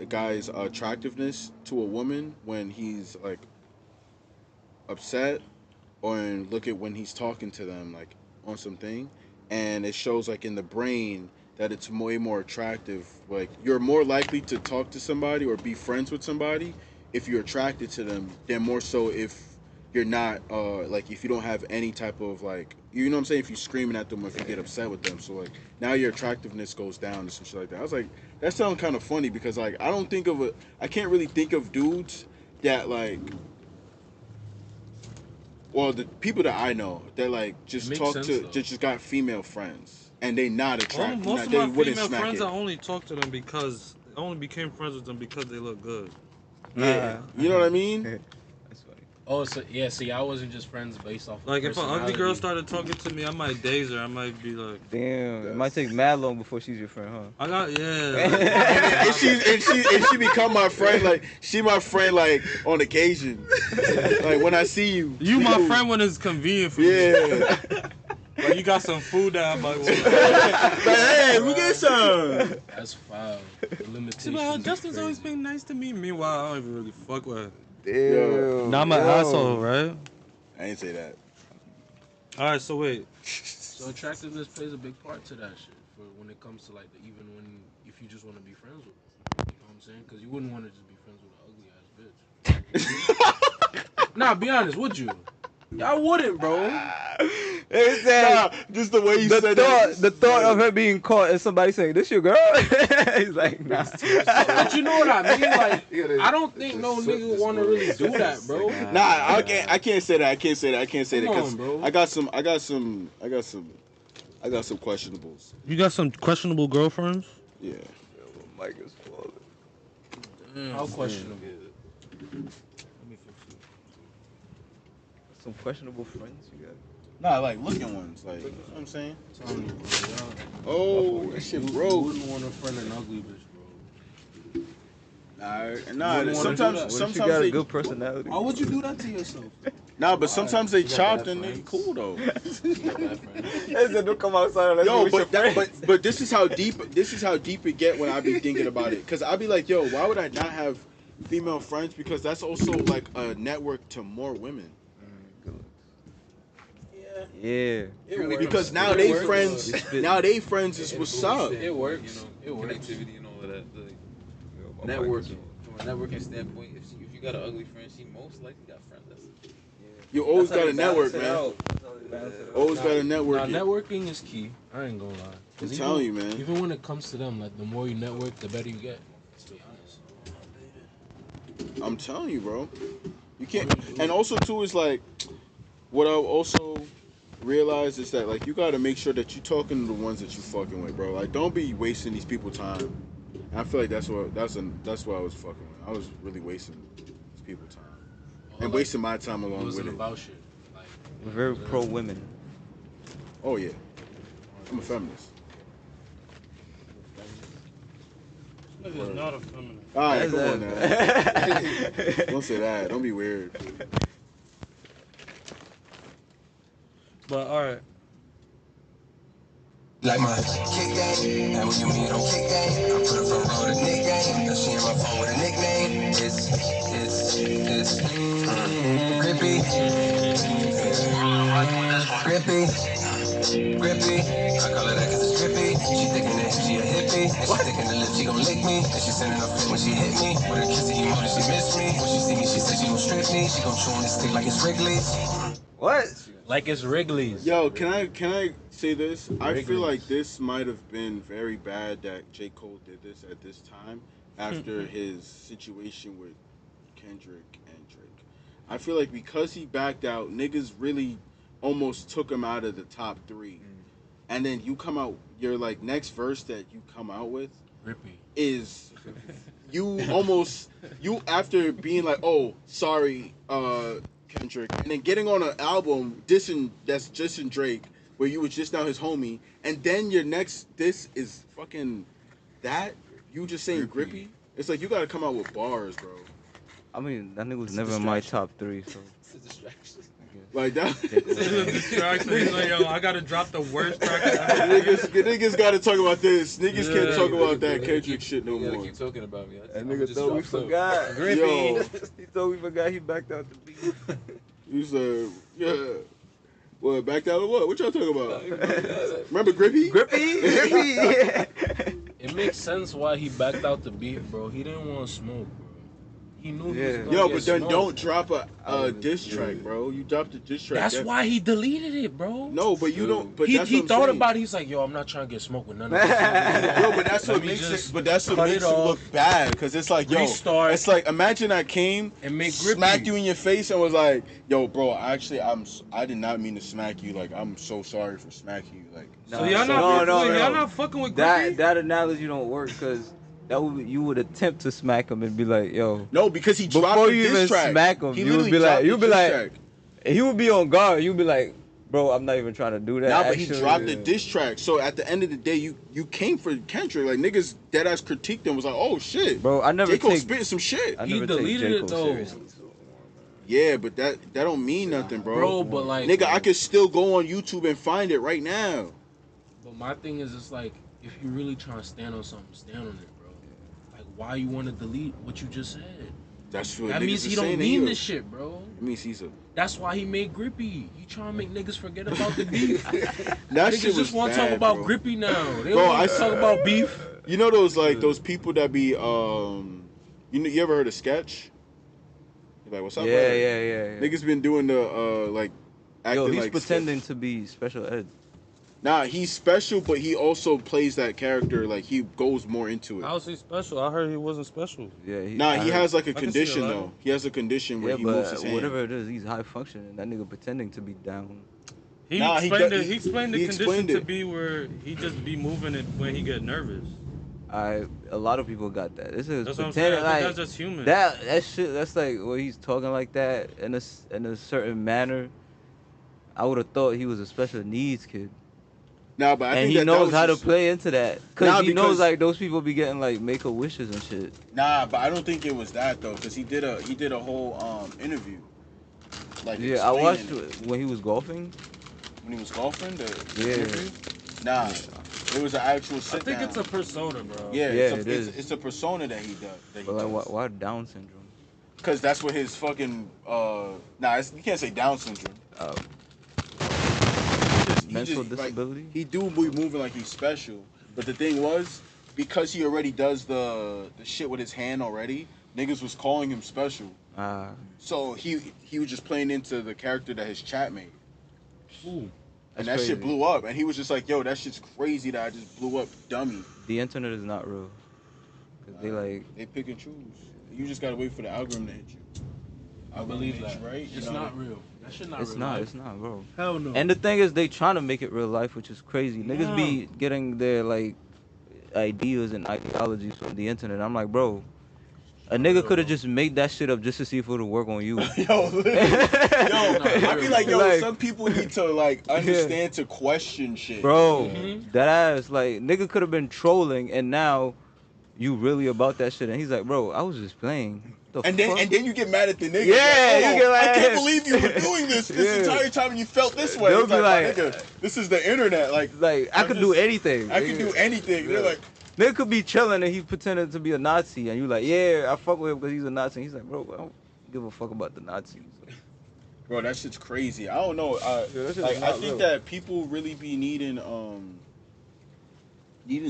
guy's attractiveness to a woman when he's like upset, or look at when he's talking to them like on something, and it shows like in the brain that it's way more attractive. Like you're more likely to talk to somebody or be friends with somebody if you're attracted to them than more so if you're not like if you don't have any type of like, you know what I'm saying, if you're screaming at them or if you get upset with them. So like now your attractiveness goes down and some shit like that. I was like, that sounds kind of funny because like I can't really think of dudes that like, well, the people that I know that like just Makes talk sense, to though. just got female friends and they not attracted. Most of They my wouldn't female smack friends, it. I only talk to them because I only became friends with them because they look good. Yeah, you know what I mean. That's funny. Oh, so yeah. See, I wasn't just friends based off. Like of if an ugly girl personality. started talking to me, I might daze her. I might be like, Damn, it might take mad long before she's your friend, huh? I got and yeah. she become my friend. Like she my friend like on occasion. Like when I see you, You my friend when it's convenient for you. Yeah. Like you got some food that I'm like, Like, hey, we get some. That's foul. The see, limitations. well, is Justin's always crazy. been nice to me. Meanwhile, I don't even really fuck with her. Damn. Now I'm an asshole, right? I ain't say that. All right, so wait. So attractiveness plays a big part to that shit. For when it comes to like even when if you just want to be friends with them. You know what I'm saying? Because you wouldn't want to just be friends with an ugly ass bitch. Nah, be honest, would you? Y'all wouldn't, bro. It said, Nah, just the way you the said thought, that. the thought of her being caught and somebody saying, "This your girl?" He's like, "Nah." But you know what I mean? Like, I don't think no nigga want to really do that, bro. Nah, I can't say that. I can't say that Come because on, bro. I got some questionables. You got some questionable girlfriends? Yeah. Mike is falling. How questionable? Some questionable friends you got. Nah, like looking ones. Like, you know what I'm saying? Telling you, bro. Y'all, Oh, that shit you broke. wouldn't want to friend an ugly bitch, bro. Nah, wouldn't nah. wanna Sometimes, do that. What if she sometimes got a they. good personality? Why would you do that to yourself? Nah, but sometimes they You got chop bad and they friends. cool though. They said, "Don't come outside unless Yo, you're with your friends." but this is how deep it get when I be thinking about it. Cause I be like, yo, why would I not have female friends? Because that's also like a network to more women. Yeah. Because now It they works. friends is what's up. It works. You know, It works. connectivity and all of that. Like, Networking. from a networking standpoint, if you got an ugly friend, she most likely got friends. That's You always That's how got a you balance network, it man. out. That's how you balance it out. Always got a network. Nah, networking is key. I ain't gonna lie. I'm 'Cause telling you, man. Even when it comes to them, like the more you network, the better you get. Let's be honest. I'm telling you, bro. You can't. And also too is like, what I've also realized is that like you got to make sure that you talking to the ones that you fucking with, bro. Like don't be wasting these people time. And I feel like that's what I was fucking with. I was really wasting these people time and Like, wasting my time it along with wasn't it. about shit. Like, We're very pro women. Oh yeah, I'm a feminist. This nigga's not a feminist. All right, come on now. now. Don't say that. Don't be weird. But all right. Like my kick game, and when you meet on kick game, I put her front row to Nick game. Now she in my phone with a nickname. It's grippy. Grippy. I call her that cause it's grippy. She thinking that she a hippie. And she thinking the lip, she gon' lick me. And she sending her fit when she hit me. With her kissy emoji, she miss me. When she see me, she said she gon' strip me. She gon' chew on this stick like it's Wrigley's. What? Like it's Wrigley's. Yo, can I say this? I feel Wrigley's. like this might have been very bad that J. Cole did this at this time after his situation with Kendrick and Drake. I feel like because he backed out, niggas really almost took him out of the top 3. And then you come out, your like next verse that you come out with Grippy. is you almost you after being like, oh, sorry, Kendrick, and then getting on an album dissing Drake, where you was just now his homie, and then your next diss is fucking that you just saying grippy. It's like you gotta come out with bars, bro. I mean, that nigga was It's a never in my distraction. top 3, so. It's a distraction. Like that. This is a distraction. He's like, yo, I gotta drop the worst track ever. niggas gotta talk about this. Niggas can't Yeah. talk about that You Kendrick keep- shit no You gotta more. keep talking about me. That I'm nigga just thought we drop some. forgot. Yo. Grippy. He thought we forgot he backed out the beat. You said, yeah. What, back out of what? What y'all talking about? Remember Grippy? Grippy? Grippy? It makes sense why he backed out the beat, bro. He didn't want to smoke, bro. He knew he was Yeah. gonna Yo, get but then smoked. don't drop a would've- diss track, bro. You dropped a diss track. That's That- why he deleted it, bro. No, but you don't. But he that's he what I'm thought saying. about it. He's like, yo, I'm not trying to get smoked with none of this. Yo, but that's Let what me makes it. just But that's what cut makes it it off, look bad, because it's like, yo, restart. it's like imagine I came And make grippy. smacked you in your face and was like, yo, bro, actually, I did not mean to smack you. Like, I'm so sorry for smacking you. Like, So y'all not fucking with, y'all not fucking with Grippy? That analogy don't work because you would attempt to smack him and be like, yo. no, because he dropped Before the you diss even track. smack him, He you would literally be like, dropped the you'd be diss like, track. he would be on guard. You'd be like, bro, I'm not even trying to do that. Nah, but he actually. dropped the diss track. So at the end of the day, you came for Kendrick. Like, niggas dead ass critiqued him. Was like, oh shit, Bro, I never J. Cole take. spitting some shit. I He never take deleted J. it, Cole though. seriously. So. Yeah, but that don't mean nothing, Bro, but like, Nigga, I could still go on YouTube and find it right now. But my thing is, it's like, if you really trying to stand on something, stand on it, bro. Like, why you want to delete what you just said? That's what That niggas means is he don't saying mean anyway. this shit, bro. It means he's a. That's why he made Grippy. He trying to make niggas forget about the beef. That Niggas shit was just want to talk bad, about bro. Grippy now. They Bro, don't want I to s- talk about beef. You know those like those people that be you ever heard of Sketch? You're like, what's up? Yeah, brother? yeah. Niggas been doing the like acting Yo, he's like pretending Sketch. to be special ed. Nah, he's special, but he also plays that character. Like he goes more into it. How's he special? I heard he wasn't special. Yeah, Nah, I he heard- has like a can see condition a lot. though. He has a condition where Yeah, he moves his but hand. whatever it is, he's high functioning. That nigga pretending to be down. He Nah, he explained do- it. He explained the he condition explained to it. be where he just be moving it when he get nervous. A lot of people got that. This is That's what I'm saying. pretending I think like that's just human. that shit. That's like where he's talking like that in a certain manner. I would have thought he was a special needs kid, Nah, but I and think he that knows was how to just- play into that. Nah, He knows because- like those people be getting like make-a-wishes and shit. Nah, but I don't think it was that though, because he did a whole interview. Like Yeah, I watched explaining it. when he was golfing. When he was golfing. The Yeah. interview? Nah, it was an actual I sit think down. it's a persona, bro. Yeah, Yeah, it's it a, is. it's a persona that he does. But like, why Down syndrome? Because that's what his fucking you can't say Down syndrome. He Mental just, like, disability. he do be moving like he's special, but the thing was, because he already does the shit with his hand already, niggas was calling him special. So he was just playing into the character that his chat made. Ooh. And That's that shit crazy. blew up, and he was just like, "Yo, that shit's crazy that I just blew up, dummy." The internet is not real. 'Cause they like. They pick and choose. You just gotta wait for the algorithm to hit you. I believe Algorithm hit that. you, right? It's You know, not real. That shit not It's real. not. life. It's not, bro. Hell no. And the thing is, they trying to make it real life, which is crazy. Niggas be getting their like ideas and ideologies from the internet. I'm like, bro, a nigga could have just made that shit up just to see if it would work on you. Yo, I be like, yo, Like- some people need to like understand to question shit. Bro, Mhm. that ass, like, nigga could have been trolling, and now you really about that shit? And he's like, bro, I was just playing. The And fuck? then you get mad at the nigga. Yeah, like, you get mad I at can't him. believe you were doing this Yeah. entire time and you felt this way. They'll It's be like, my like, nigga, this is the internet. Like I I'm could do just- anything. I can do anything. They're like, They could be chilling and he pretending to be a Nazi, and you like, yeah, I fuck with him because he's a Nazi. And he's like, bro, I don't give a fuck about the Nazis. bro, that shit's crazy. I don't know. that shit Like is I not think real. that people really be needing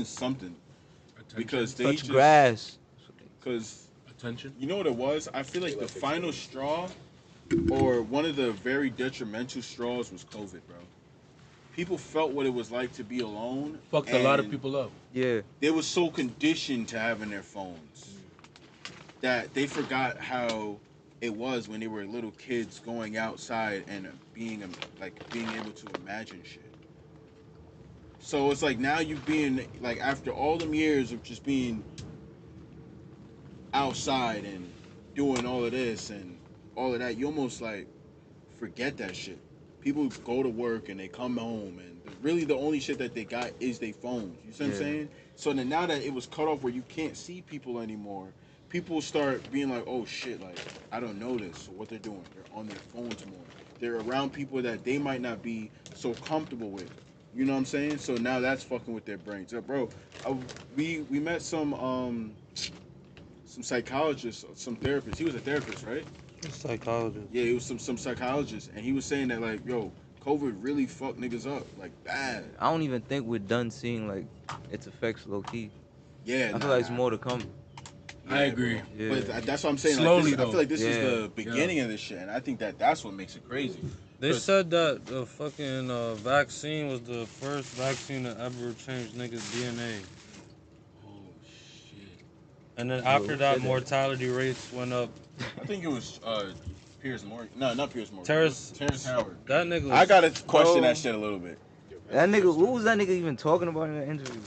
something because they Touch just grass. because Attention. you know what it was. I feel like the final straw or one of the very detrimental straws was COVID, bro. People felt what it was like to be alone. Fucked a lot of and people up. Yeah. They were so conditioned to having their phones that they forgot how it was when they were little kids going outside and being able to imagine shit. So it's like now you being like after all them years of just being outside and doing all of this and all of that, you almost like forget that shit. People go to work and they come home and really the only shit that they got is their phones. You see what I'm Yeah. saying? So then now that it was cut off where you can't see people anymore, people start being like, oh shit, like I don't know this. So what they're doing, they're on their phones more. They're around people that they might not be so comfortable with. You know what I'm saying? So now that's fucking with their brains. Bro, we met some psychologists, some therapists. He was a therapist, right? Psychologist. Yeah, it was some psychologist, and he was saying that like, yo, COVID really fucked niggas up, like bad. I don't even think we're done seeing like its effects low key. Yeah, I feel like it's more to come. I agree. bro. Yeah. But that's what I'm saying. Slowly, like, I feel like this is Yeah. the beginning of this shit, and I think that that's what makes it crazy. They said that the fucking vaccine was the first vaccine to ever change niggas' DNA. Oh shit. And then Yo, after said that, that. mortality rates went up. I think it was Piers Morgan. No, not Piers Morgan. Terrence- Terrence Howard. That nigga was, I gotta question Bro. that shit a little bit. That nigga, what was that nigga even talking about in the interview?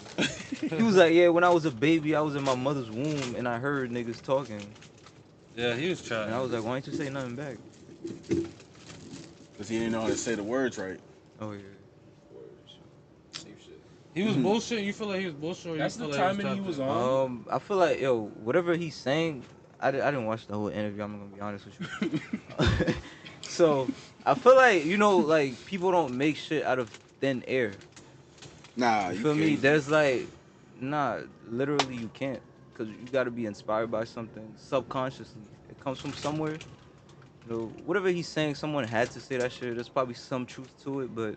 He was like, yeah, when I was a baby, I was in my mother's womb and I heard niggas talking. Yeah, he was chatting. And I was like, why didn't you say nothing back? Because he didn't know how to say the words right. Oh, yeah. Same shit. He was bullshit. You feel like he was bullshit? Or That's you the feel like timing he tapped was in? on. I feel like, yo, whatever he's saying, I didn't watch the whole interview, I'm gonna be honest with you. So, I feel like, you know, like, people don't make shit out of thin air. Nah, You you feel me? can't. There's like, nah, literally you can't. Because you gotta be inspired by something subconsciously. It comes from somewhere. You know, whatever he's saying, someone had to say that shit. There's probably some truth to it, but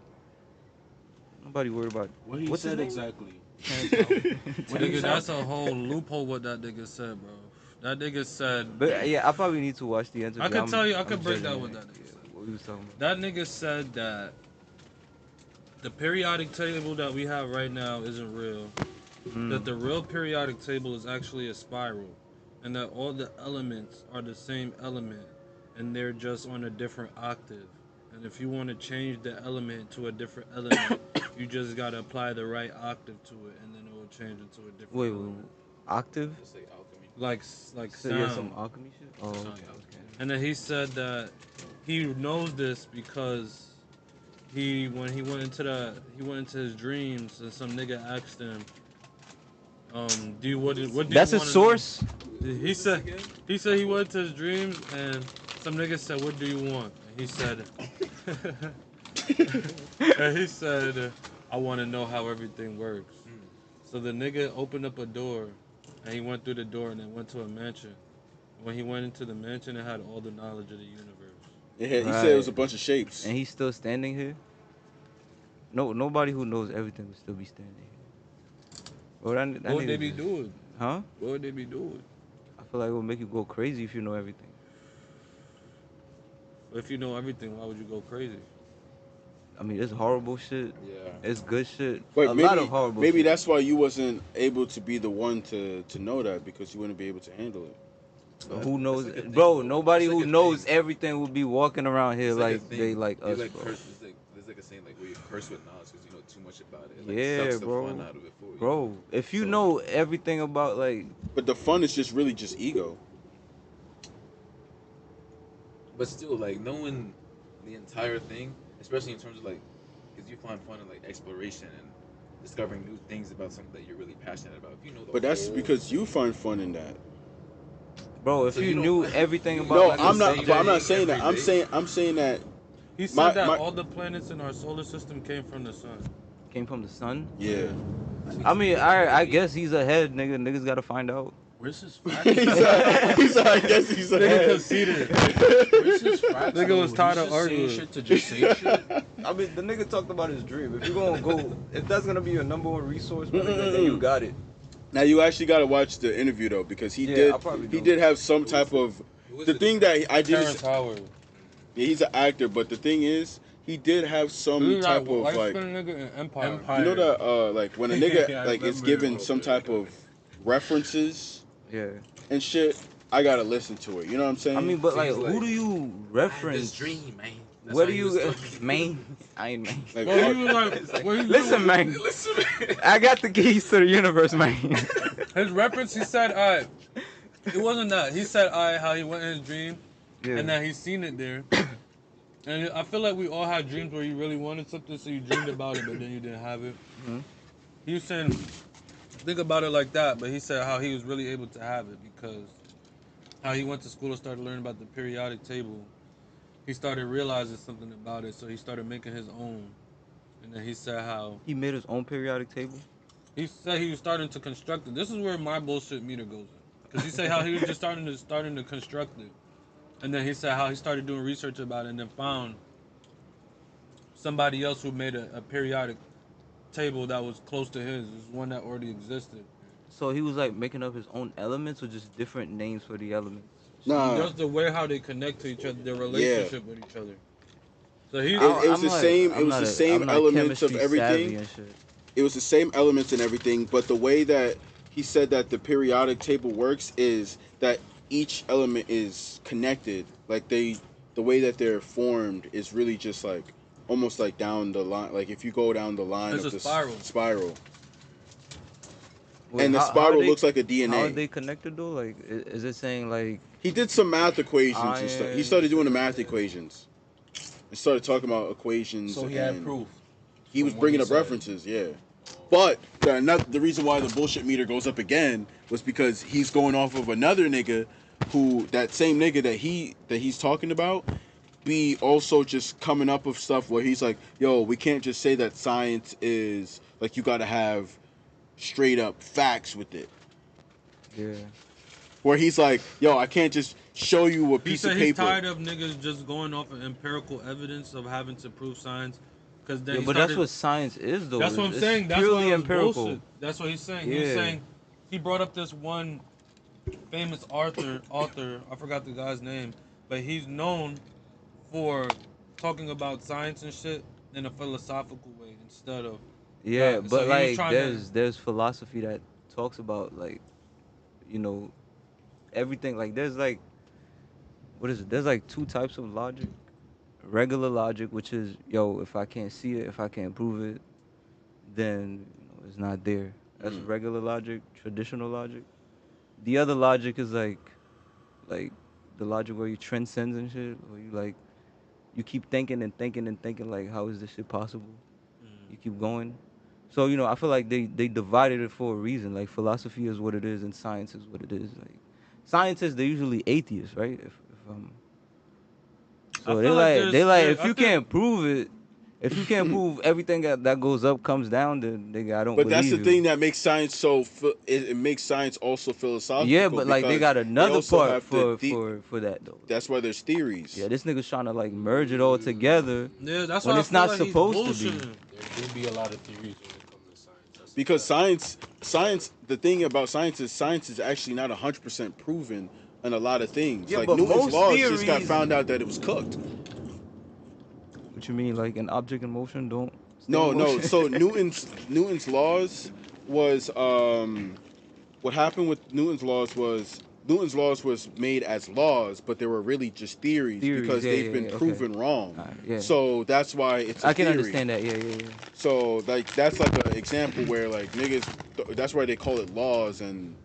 nobody worried about What he What's his said name? exactly. Nigga, that's a whole loophole what that nigga said, bro. That nigga said. But yeah, I probably need to watch the interview. I could tell you, I I'm could break judging down what it. that nigga Yeah, said. what he was talking about. That nigga said that the periodic table that we have right now isn't real. That the real periodic table is actually a spiral, and that all the elements are the same element, and they're just on a different octave. And if you want to change the element to a different element, you just gotta apply the right octave to it, and then it will change into a different Wait, element. octave? Just like alchemy. Like So, sound. yeah, some alchemy shit? Oh, okay, Sound. okay. And then he said that he knows this because when he went into his dreams and some nigga asked him, do you what do you That's a wanna source? know?" He said he went to his dreams and some nigga said, "What do you want?" And he said I want to know how everything works. So the nigga opened up a door and he went through the door and then went to a mansion. When he went into the mansion, it had all the knowledge of the universe. Yeah, he said it was a Right. bunch of shapes. And he's still standing here? No, nobody who knows everything will still be standing here. Bro, that What would nigga they be just- doing? Huh? What would they be doing? I feel like it will make you go crazy if you know everything. If you know everything, why would you go crazy? I mean, it's horrible shit. Yeah. It's good shit. But a maybe, lot of horrible maybe shit. that's why you wasn't able to be the one to know that because you wouldn't be able to handle it. Who knows? like a thing, Bro, bro. nobody It's like who a knows thing. everything will be walking around here It's like a thing. they like You're us, like bro. cursed. There's like a saying like where you're cursed with knowledge because you know too much about it. It like Yeah, sucks the bro. fun out of it for you. Bro, if you So- know everything about like, But the fun is just really just ego. But still, like knowing the entire thing, especially in terms of like, because you find fun in like exploration and discovering new things about something that you're really passionate about. If you know the But that's whole- because you find fun in that. Bro, if So you you don't- knew everything about No, like, I'm a not. subject- But I'm not saying that. every day. I'm saying that. He said My- that my- all the planets in our solar system came from the sun. came from the sun. Yeah. I mean, I guess he's ahead, nigga. Niggas gotta find out. Where's his he's like, I guess he's Nigga ahead. conceded. Where's his facts? Nigga though? was tired He's of just arguing. saying shit to just say shit. I mean, the nigga talked about his dream. If you gonna go, if that's gonna be your number one resource, my nigga, then you got it. Now you actually got to watch the interview though, because he Yeah, I'll probably he do. did have some type of. Who is The it? thing that I did, Terrence Howard. yeah, he's an actor, but the thing is, he did have some He's type that of light like, skinned nigga in Empire. Empire. you know that like when a nigga Yeah, I like is remember given it. some type of references Yeah. and shit, I gotta listen to it. You know what I'm saying? I mean, but So like, he's like, who do you I had this reference? dream, man. That's What how do he was you, talking. man? I ain't man. like, Well, he was like, well, he Listen, man. Listen, man. I got the keys to the universe, man. his reference, he said, alright. It wasn't that. He said, alright, how he went in his dream Yeah. and that he's seen it there. And I feel like we all had dreams where you really wanted something, so you dreamed about it, but then you didn't have it. Mhm. He was saying, think about it like that, but he said how he was really able to have it because how he went to school and started learning about the periodic table. He started realizing something about it, so he started making his own. And then he said how He made his own periodic table. he said he was starting to construct it. This is where my bullshit meter goes in, because he said how he was just starting to construct it, and then he said how he started doing research about it, and then found somebody else who made a periodic table that was close to his. It was one that already existed. So he was like making up his own elements or just different names for the elements. nah, Just the way how they connect to each other, their relationship with each other. So he, It was I'm the not- same- it I'm was not the a- same I'm not elements of chemistry savvy everything. and shit. it was the same elements and everything, but the way that he said that the periodic table works is that each element is connected. Like the way that they're formed is really just like almost like down the line. Like if you go down the line It's of a the spiral. spiral, Wait, and the how spiral they- looks like a How are DNA. they connected though? Like, is it saying like? He did some math equations and stuff. He Iron, started doing the math shit like that. equations. He started talking about equations. So he had and proof. He was from what bringing he up said. references, yeah. But the reason why the bullshit meter goes up again was because he's going off of another nigga who, that same nigga that he's talking about, be also just coming up with stuff where he's like, yo, we can't just say that science is like, you gotta have straight up facts with it. Yeah. Where he's like, yo, I can't just show you a he piece said of he's paper. tired of niggas just going off of empirical evidence of having to prove science. Because then Yeah, he but started, that's what science is though. That's what I'm It's saying. That's purely why it was empirical. bullshit. That's what he's saying. He was Yeah. saying he brought up this one famous author. I forgot the guy's name, but he's known for talking about science and shit in a philosophical way instead of Yeah, so but he was like trying there's philosophy that talks about like, you know, everything. Like there's like, what is it? There's like two types of logic. Regular logic, which is, yo, if I can't see it, if I can't prove it, then it's not there. That's regular logic, traditional logic. The other logic is like the logic where you transcend and shit, where you like, you keep thinking and thinking and thinking like, how is this shit possible? You keep going. So, you know, I feel like they divided it for a reason. Like philosophy is what it is and science is what it is. Like scientists, they're usually atheists, right? If I so feel like they like there's- if I you think- can't prove it, if you can't prove everything that goes up comes down, then nigga, I don't But believe that's the you. thing that makes science it makes science also philosophical. Yeah, but like they because got they another also part have to for that though. That's why there's theories. Yeah, this nigga's trying to like merge it all together. yeah. That's When why it's I feel not like he's supposed to be. bullshitting. There do be a lot of theories when it comes to science. That's a Because fact. science, the thing about science is actually not 100% proven on a lot of things. Yeah, like but Newton's most laws just got theories- found out that it was cooked. What you mean, like an object in motion don't? stay No, in no. motion? So Newton's laws was what happened with Newton's laws was made as laws, but they were really just theories because yeah, they've yeah, been yeah, okay. proven wrong. Alright, yeah. So that's why it's a I can theory. understand that. Yeah. So like that's like an example where like niggas, that's why they call it laws and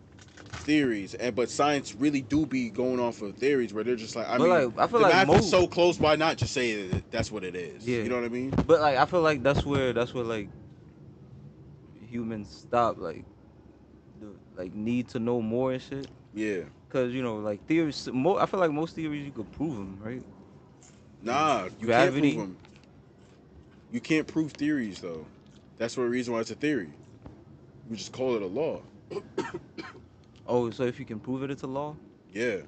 theories. And but science really do be going off of theories where they're just like, I But, mean, like, I feel the like math most- is so close. Why not just say that that's what it is? Yeah. You know what I mean? But like I feel like that's where like, humans stop like the like need to know more and shit. Yeah. Cause you know like theories. I feel like most theories you could prove them, right? Nah, you can't Gravity. prove them. You can't prove theories though. That's the reason why it's a theory. You just call it a law. Oh, so if you can prove it, it's a law. Yeah.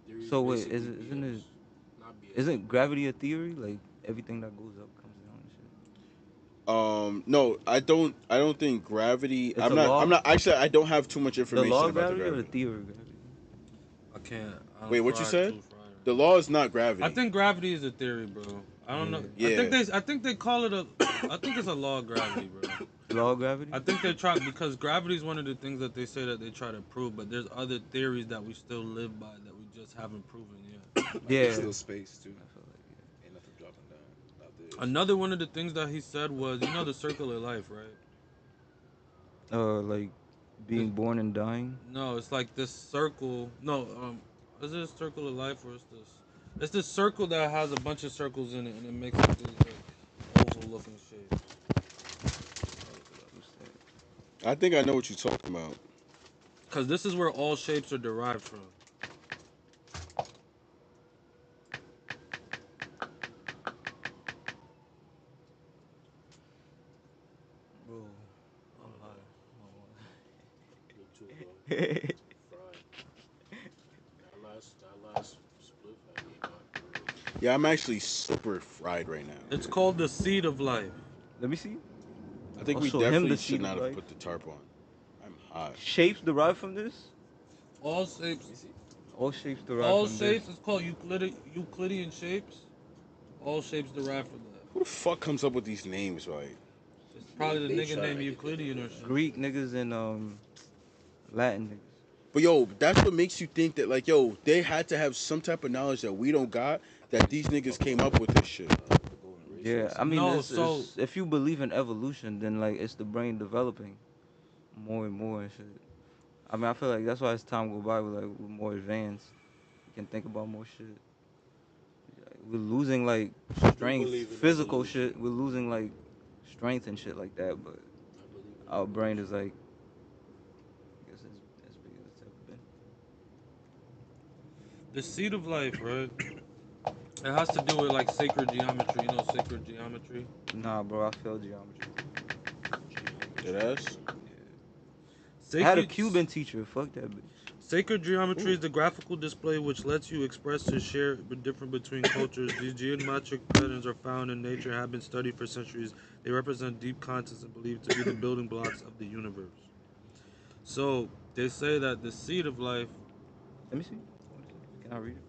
Theories So wait, basically isn't BS, it? not BS. Isn't gravity a theory? Like everything that goes up comes down and shit. No, I don't. I don't think gravity. It's I'm a not. law? I'm not. Actually, I don't have too much The information law of about the gravity or the gravity. theory of gravity? I can't. I'm Wait, what you fried, said? too fried right The now. law is not gravity. I think gravity is a theory, bro. I don't know. Yeah. I think they call it a. I think it's a law of gravity, bro. Law of gravity. I think they try because gravity is one of the things that they say that they try to prove, but there's other theories that we still live by that we just haven't proven yet. Like, Yeah. it's still space too. I feel like, yeah. Ain't nothing dropping down out there. Another one of the things that he said was, you know, the circle of life, right? Like being born and dying. No, it's like this circle. No, is it a circle of life or is this? It's this circle that has a bunch of circles in it, and it makes like these like, oval-looking shapes. I think I know what you're talking about. Cause this is where all shapes are derived from. Bro, Me too, bro. Fried. That last split I gave out. Yeah, I'm actually super fried right now. It's called the seed of life. Let me see. I think we Also, him, definitely the should seed not of have life. put the tarp on. I'm hot. Shapes derived from this. All shapes. All shapes derived All from shapes this. is called Euclidean shapes. All shapes derived from that. Who the fuck comes up with these names, like? It's probably the They nigga try named to get Euclidean or shit. Greek niggas and Latin niggas. But yo, that's what makes you think that, like, yo, they had to have some type of knowledge that we don't got. That these niggas came up with this shit. Yeah, I mean, No, it's, if you believe in evolution, then like it's the brain developing more and more and shit. I mean, I feel like that's why as time go by, we're more advanced. We can think about more shit. Like, we're losing like strength, believe in physical evolution. shit. We're losing like strength and shit like that. But I believe in our brain is like, I guess as big as it's ever been. The seed of life, right? It has to do with like sacred geometry. You know sacred geometry? Nah, bro, I failed geometry. Deadass? I had a Sacred- Cuban teacher. Fuck that bitch. Sacred geometry is the graphical display which lets you express the share difference between cultures. These geometric patterns are found in nature and have been studied for centuries. They represent deep concepts and believed to be the building blocks of the universe. So they say that the seed of life. Let me see. Can I read it?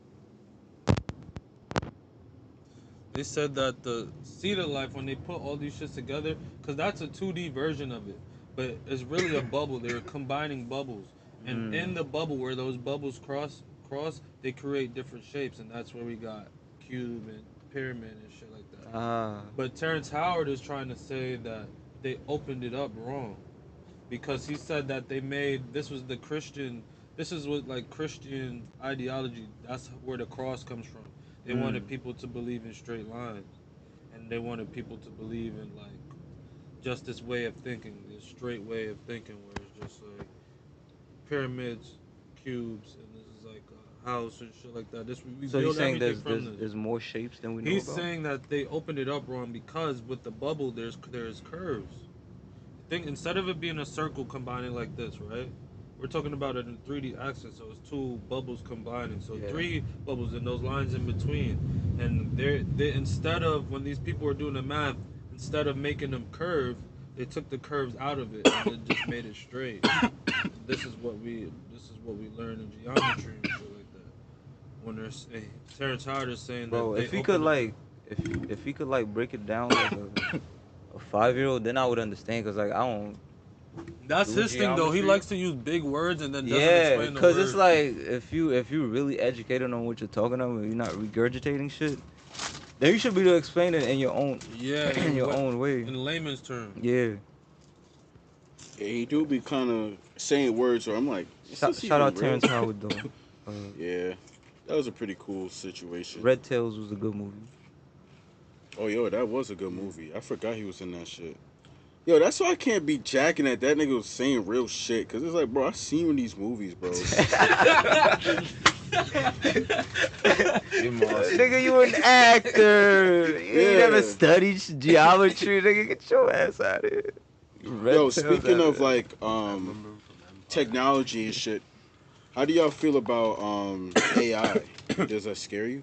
They said that the seed of life, when they put all these shits together, because that's a 2D version of it, but it's really a bubble. They're combining bubbles, and in the bubble where those bubbles cross, they create different shapes, and that's where we got cube and pyramid and shit like that. Ah. But Terrence Howard is trying to say that they opened it up wrong, because he said that they made this was the Christian. This is what like Christian ideology. That's where the cross comes from. They wanted people to believe in straight lines, and they wanted people to believe in like just this way of thinking, this straight way of thinking, where it's just like pyramids, cubes, and this is like a house and shit like that. This we So build he's saying everything from this. there's more shapes than we know He's about? saying that they opened it up wrong because with the bubble there's curves. Think instead of it being a circle combining like this, right? We're talking about it in 3D accent, so it's two bubbles combining. So Yeah. 3 bubbles and those lines in between. And they instead of when these people were doing the math, instead of making them curve, they took the curves out of it and it just made it straight. This is what we learn in geometry and shit like that. When there's Terrence Howard is saying Bro, that if he could like if he could like break it down like a 5-year-old, then I would understand. Cause like I don't. That's do his thing though. He geometry. likes to use big words and then doesn't Yeah, explain the cause words. it's like if you really educated on what you're talking about, and you're not regurgitating shit, then you should be able to explain it in your own in your own way. in layman's terms. Yeah. Yeah, he do be kind of saying words where I'm like, is this Shout out even real? Terrence Howard though. Yeah, that was a pretty cool situation. Red Tails was a good movie. Oh, yo, that was a good movie. I forgot he was in that shit. Yo, that's why I can't be jacking at that nigga was saying real shit. Cause it's like, bro, I seen you in these movies, bro. Nigga, you an actor. You ain't never studied geometry, nigga. Get your ass out of here. Yo, speaking of like technology and shit, how do y'all feel about AI? Does that scare you?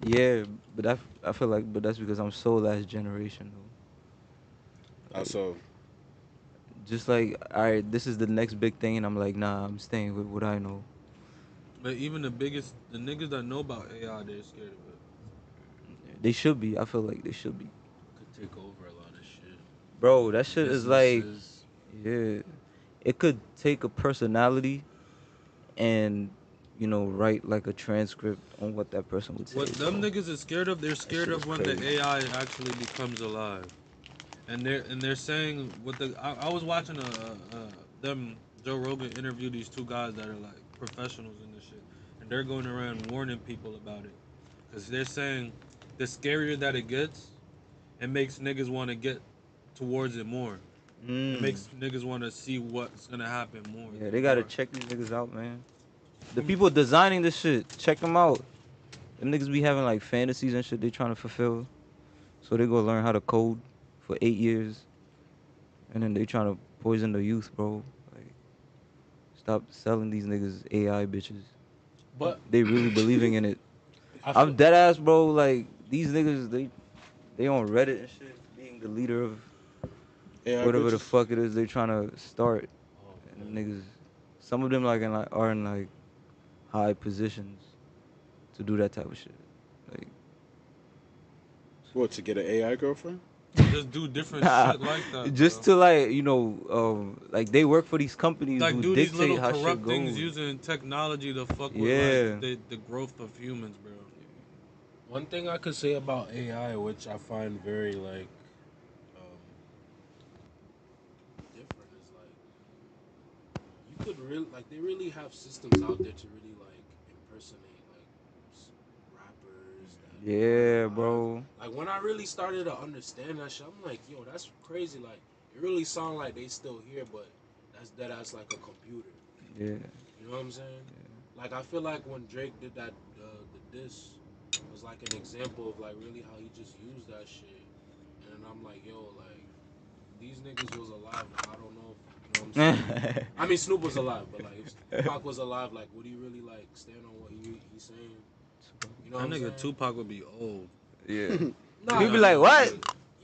Yeah, but I feel like, but that's because I'm so last generation though. Also, Just like, all right, this is the next big thing, and I'm like, nah, I'm staying with what I know. But even the niggas that know about AI, they're scared of it. They should be. I feel like they should be. Could take over a lot of shit. Bro, that shit is like, Businesses. yeah, it could take a personality and, you know, write like a transcript on what that person would say. What them bro. niggas is scared of, they're scared shit of is when crazy. the AI actually becomes alive. And they're saying what the I was watching them Joe Rogan interview these two guys that are like professionals in this shit, and they're going around warning people about it, because they're saying the scarier that it gets, it makes niggas want to get towards it more. It makes niggas want to see what's gonna happen more. Yeah, they gotta check these niggas out, man. The people designing this shit, check them out. Them niggas be having like fantasies and shit they trying to fulfill. So they go learn how to code for 8 years. And then they trying to poison the youth, bro. Like, stop selling these niggas AI bitches. But They really believing in it. I I'm feel, dead ass, bro. Like, these niggas, they on Reddit and shit, being the leader of AI whatever the bitches? fuck it is they trying to start. oh, And niggas, some of them are in like high positions to do that type of shit. Like, What, to get an AI girlfriend? Just do different shit like that. just Bro. to like, you know, like they work for these companies Like who do these dictate little how shit corrupt goes. things using technology to fuck with Yeah. like the growth of humans, bro. one thing I could say about AI, which I find very like different, is like you could really like they really have systems out there to really like impersonate like rappers. That Yeah, are alive. bro. Like when I really started to understand that shit, I'm like, yo, that's crazy. Like it really sound like they still here, but that's like a computer. Yeah. You know what I'm saying? Like I feel like when Drake did that, the diss was like an example of like really how he just used that shit, and I'm like, yo, like these niggas was alive. Like I don't know if you know what I'm saying. I mean Snoop was alive, but like if Pac was alive, like would he really like stand on what he's saying? You know That what I'm nigga saying? Tupac would be old. Yeah. Nah, He'd be like, what?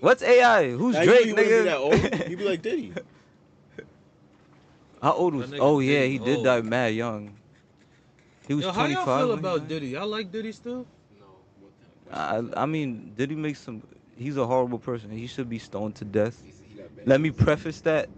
What's AI? Who's Now, Drake, you wouldn't be that old. nigga? You'd be like Diddy. How old was? That nigga Oh yeah, Diddy he did old. die mad young. He was Yo, how 25. y'all feel when he about died. Diddy? Y'all like Diddy still? No, what the I mean, did he make some? He's a horrible person. He should be stoned to death. He got bangers. Let me preface that.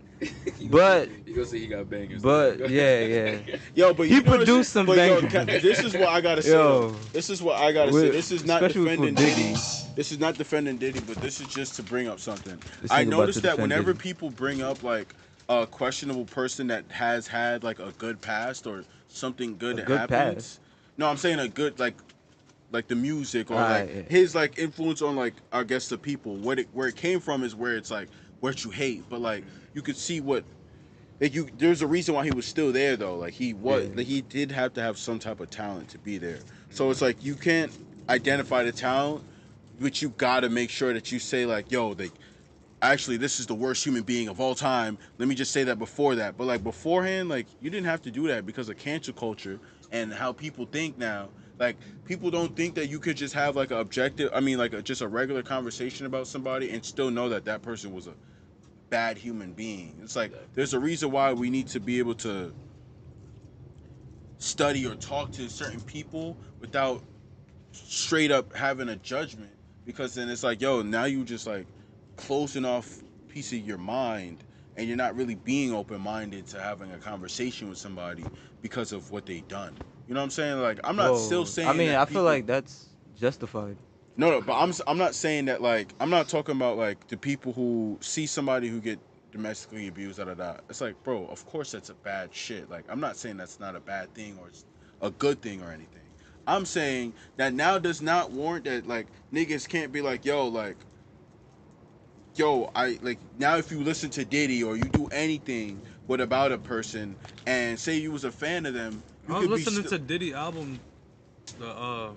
You But- gonna say he got bangers. But yeah. Yo, but He you know produced some but yo, bangers. this is what I gotta say. Yo. Though. This is what I gotta say. With- This is not especially for defending Diddy. Diddy. This is not defending Diddy, but this is just to bring up something. This I nigga about noticed to that defend whenever Diddy. people bring up like a questionable person that has had like a good past or something good A that good happens. past? No, I'm saying a good like the music or Ah, like yeah. his like influence on like I guess the people. Where it came from is where it's like what you hate, but like you could see what. Like there's a reason why he was still there though. Like he was, Yeah. like he did have to have some type of talent to be there. So it's like you can't identify the talent, but you gotta make sure that you say like, yo, like, actually this is the worst human being of all time. Let me just say that before that. But like beforehand, like you didn't have to do that because of cancel culture and how people think now. Like people don't think that you could just have like an objective. I mean, like just a regular conversation about somebody and still know that that person was a bad human being. It's like there's a reason why we need to be able to study or talk to certain people without straight up having a judgment, because then it's like, yo, now you just like closing off a piece of your mind and you're not really being open-minded to having a conversation with somebody because of what they done. You know what I'm saying? Like I'm not still saying I mean, that I feel people- like that's justified. no, but I'm not saying that, like, I'm not talking about like the people who see somebody who get domestically abused, It's like, bro, of course that's a bad shit. Like, I'm not saying that's not a bad thing or it's a good thing or anything. I'm saying that now does not warrant that like niggas can't be like, yo, like yo, I like now if you listen to Diddy or you do anything with about a person and say you was a fan of them, you I was could be listening to Diddy album, the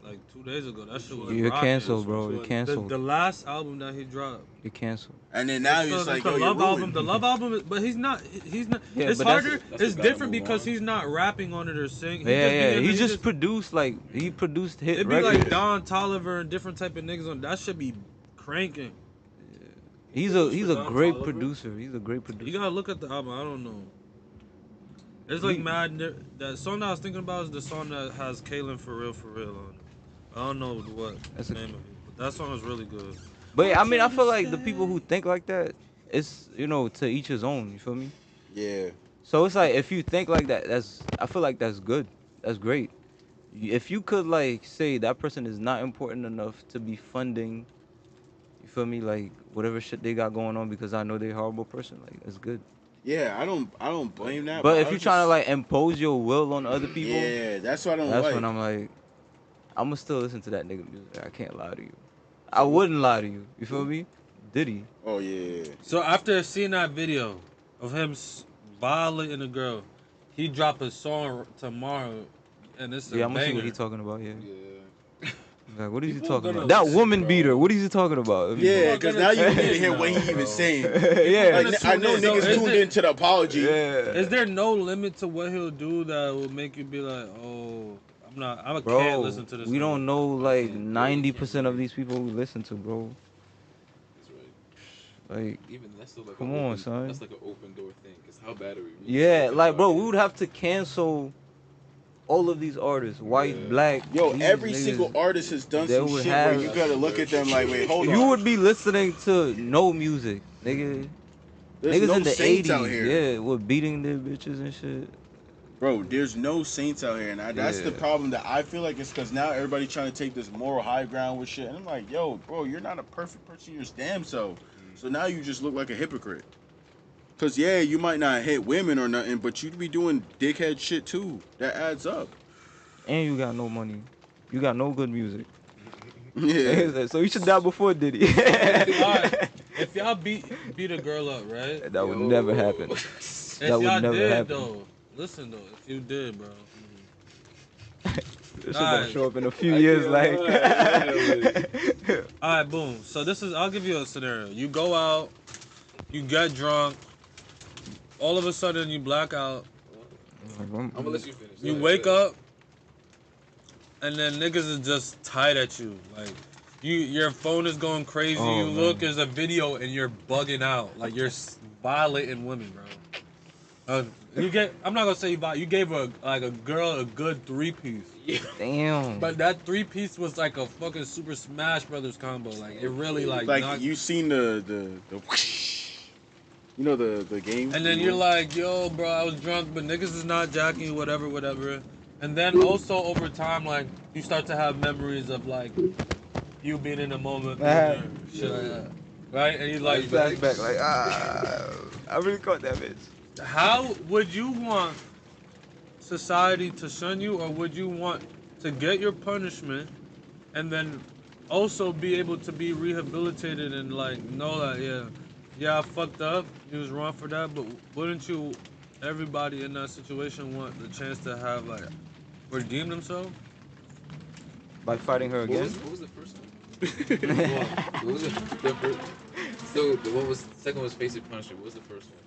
like 2 days ago. That shit was You're rocking. canceled, bro. You're The canceled. last album that he dropped. You're canceled. and then now It's it's the, like, the yo, you're love album. ruined. The love album, but he's not. He's not. Yeah, it's but that's- harder. that's It's what gotta different move because on. he's not rapping on it or singing. Yeah, he he just produced like he produced hit It'd be records. like Don Tolliver and different type of niggas on that should be cranking. He's a Don great Toliver? producer. He's a great producer. You gotta look at the album. I don't know. It's like mad. That song that I was thinking about is the song that has Kaylin for real on it. I don't know what That's the a- name of it, but that song is really good. But I mean, I feel like the people who think like that, it's to each his own. You feel me? Yeah. So it's like if you think like that, I feel like that's good. That's great. If you could like say that person is not important enough to be funding, you feel me? Like whatever shit they got going on because I know they're a horrible person. Like it's good. Yeah, I don't blame that. But if I you're was trying to just- like impose your will on other people, yeah, that's what I don't that's like. when I'm like, I'ma still listen to that nigga music. I can't lie to you. I wouldn't lie to you. You feel me? Diddy. Oh yeah. So after seeing that video of him violating a girl, he dropped a song tomorrow, and it's a Yeah, I'm gonna see banger. what he talking about. Yeah. Yeah. Like, what is he People talking gonna about? That listen, woman bro. beater. What is he talking about? Yeah, because now you gonna need to tune hear in what now, he even bro. saying. yeah. Like, I know tune in. niggas So is tuned it- into the apology. Yeah. Is there no limit to what he'll do that will make you be like, oh, I can't Bro, listen to this. we nigga. don't know like can't- 90% of these people we listen to, bro. That's right. Like, Even that's still like Come an on, open, son. That's like an open door thing. Cause how bad are we? Really yeah, talking like, about bro, it? we would have to cancel all of these artists, white, Yeah. black. Yo, these every niggas. single artist has done they some would shit where have- you gotta look at them like, wait, hold on. You would be listening to no music, nigga. There's Niggas no in the saints 80s, out here. yeah, were beating their bitches and shit. Bro, there's no saints out here, and that's the Yeah. problem that I feel like it's because now everybody trying to take this moral high ground with shit, and I'm like, yo, bro, you're not a perfect person, your damn self. So now you just look like a hypocrite. Cause yeah, you might not hit women or nothing, but you'd be doing dickhead shit too. That adds up. And you got no money. You got no good music. Yeah. So you should die before Diddy. Alright, if y'all beat a girl up, right? That would Yo. never happen. If That would y'all never did happen. though, listen though, if you did, bro. This shit Alright. gonna show up in a few I years, can't like. lie. All right, boom. So I'll give you a scenario. You go out, you get drunk, all of a sudden you black out. I'm gonna let you finish. You wake up, and then niggas is just tight at you. Like, your phone is going crazy. Oh, you man. look, there's a video, and you're bugging out. Like, you're violating women, bro. I'm not gonna say you gave a girl a good 3-piece. Damn. But that 3-piece was like a fucking Super Smash Brothers combo. Like, it really like knocked- you seen the you know the game. And then you're like, yo, bro, I was drunk, but niggas is not jacking you, whatever. And then also over time, like, you start to have memories of, like, you being in a moment, shit like that. Right? And you like, flashback, like, I really caught that bitch. how would you want society to shun you, or would you want to get your punishment and then also be able to be rehabilitated and, like, know that, yeah, I fucked up, you was wrong for that, but wouldn't you, everybody in that situation, want the chance to have, like, redeem themselves? By fighting her What again? was the first one? What was the first? So what was the second one was facing punishment. What was the first one?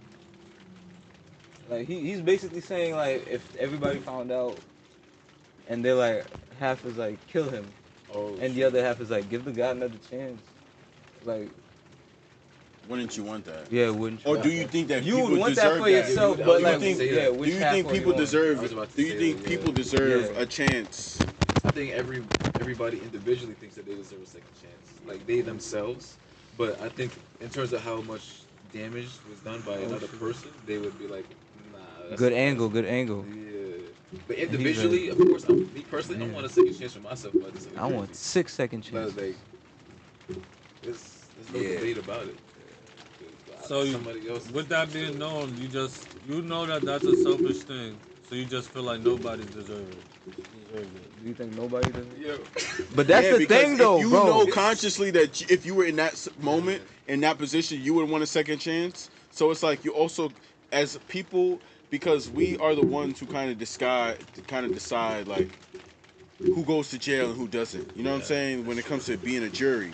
Like, he's basically saying, like, if everybody found out and they're like, half is like, kill him, Oh, and the other half is like, give the guy another chance. Like, Wouldn't you want that? yeah, wouldn't you? Or do you think that You people would want that deserve for yourself, Yeah, but you like, would think- yeah, Do which you half think are people you on? deserve? I was about to Do you say think that, people yeah. deserve Yeah. a chance? I think everybody individually thinks that they deserve a second chance, like they themselves. But I think in terms of how much damage was done by another person, they would be like, nah. That's, Good angle, good angle. Yeah. But individually, of course, me personally, I want a second chance for myself. But at the same I time, want 6 second but chances. like, there's no Yeah. debate about it. So somebody else. with that being known, you know that that's a selfish thing. So you just feel like nobody deserves it. Do you think nobody does? Yo. But that's Yeah, the because thing, though, if you bro. know consciously that if you were in that moment, in that position, you would want a second chance. So it's like you also, as people, because we are the ones who kind of decide like who goes to jail and who doesn't. You know what I'm saying? When it comes to being a jury,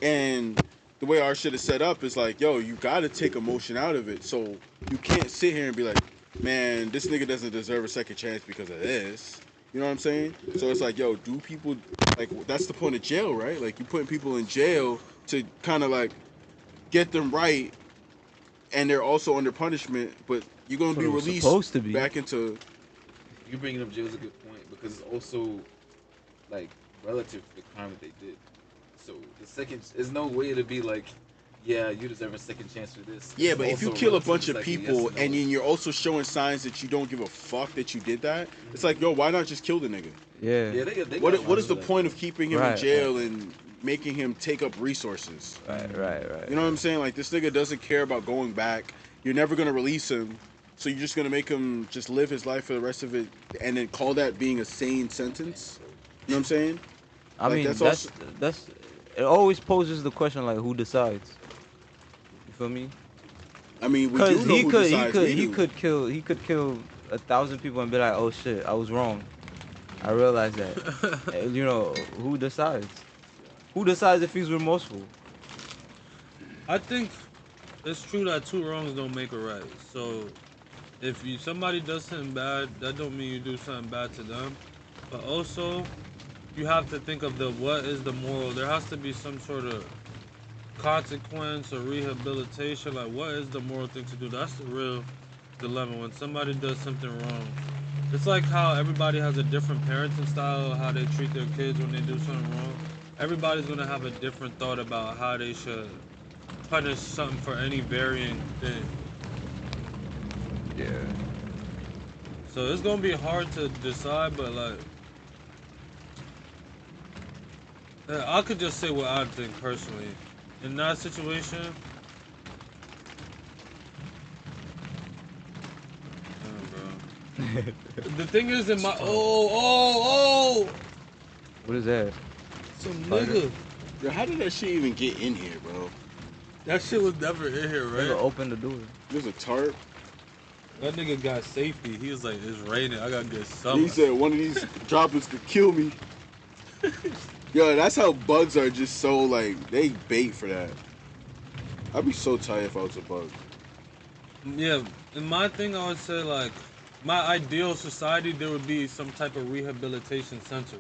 and the way our shit is set up is like, yo, you gotta take emotion out of it. So you can't sit here and be like, man, this nigga doesn't deserve a second chance because of this. You know what I'm saying? So it's like, yo, do people like that's the point of jail, right? Like you putting people in jail to kind of like get them right, and they're also under punishment, but you're gonna be What it was released supposed to be. back into. You bringing up jail is a good point because it's also like relative to the crime that they did. So the second, there's no way to be like, yeah, you deserve a second chance for this. Yeah, It's but if you also kill a relative. bunch It's of like a people yes or and no. then you're also showing signs that you don't give a fuck that you did that, it's like, yo, why not just kill the nigga? Yeah. Yeah, they What got is lines the for that. point of keeping him in Right, jail and making him take up resources? Right. You know what I'm saying? Like this nigga doesn't care about going back. You're never gonna release him, so you're just gonna make him just live his life for the rest of it, and then call that being a sane sentence. You know what I'm saying? I Like, mean, that's that's it. Always poses the question like, who decides? You feel me? I mean, we Because do know he who could, decides. We do. he could kill 1,000 people and be like, oh shit, I was wrong. I realized that. You know, who decides? Who decides if he's remorseful? I think it's true that two wrongs don't make a right. So if somebody does something bad, that don't mean you do something bad to them. But also, you have to think of what is the moral. There has to be some sort of consequence or rehabilitation. Like, what is the moral thing to do? That's the real dilemma when somebody does something wrong. It's like how everybody has a different parenting style, how they treat their kids when they do something wrong. Everybody's gonna have a different thought about how they should punish something for any varying thing. Yeah. So it's gonna be hard to decide, but like, I could just say what I think personally. In that situation, bro. The thing is, in my What is that? some Spider? nigga. Yo, how did that shit even get in here, bro? That shit was never in here, Nigga, right? open the door. There's a tarp. That nigga got safety. He was like, "It's raining. I gotta get He some." said one of these droppers could kill me. Yo, that's how bugs are just so like they bait for that. I'd be so tired if I was a bug. Yeah, in my thing, I would say like, my ideal society, there would be some type of rehabilitation center.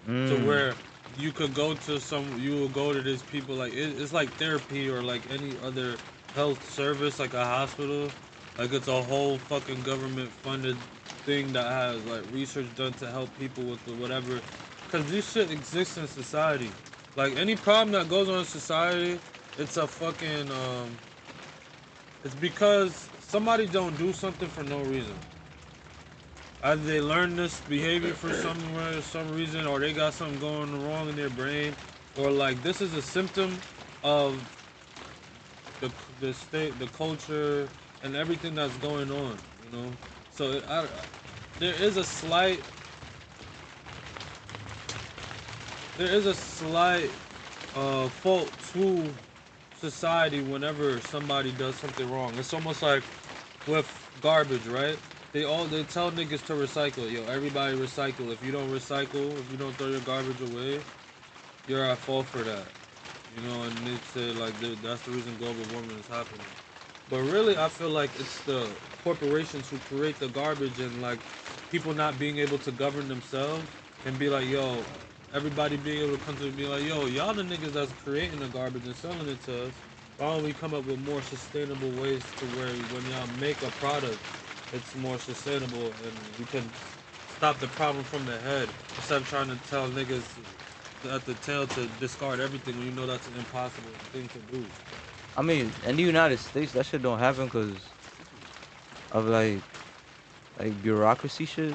To Mm. where you could go to you will go to these people like it's like therapy or like any other health service like a hospital, like it's a whole fucking government funded thing that has like research done to help people with whatever, because this shit exists in society. Like any problem that goes on in society, it's a fucking it's because somebody don't do something for no reason. Either they learn this behavior for some reason, or they got something going wrong in their brain, or like this is a symptom of the state, the culture, and everything that's going on. You know, so there is a slight, fault to society whenever somebody does something wrong. It's almost like with garbage, right? They tell niggas to recycle. Yo, everybody recycle. If you don't recycle, if you don't throw your garbage away, you're at fault for that. You know, and they say like that's the reason global warming is happening. But really, I feel like it's the corporations who create the garbage and like people not being able to govern themselves and be like, yo, everybody being able to come to be like, yo, y'all the niggas that's creating the garbage and selling it to us. Why don't we come up with more sustainable ways to where when y'all make a product, it's more sustainable and we can stop the problem from the head instead of trying to tell niggas at the tail to discard everything when you know that's an impossible thing to do. I mean, in the United States, that shit don't happen because of like bureaucracy shit.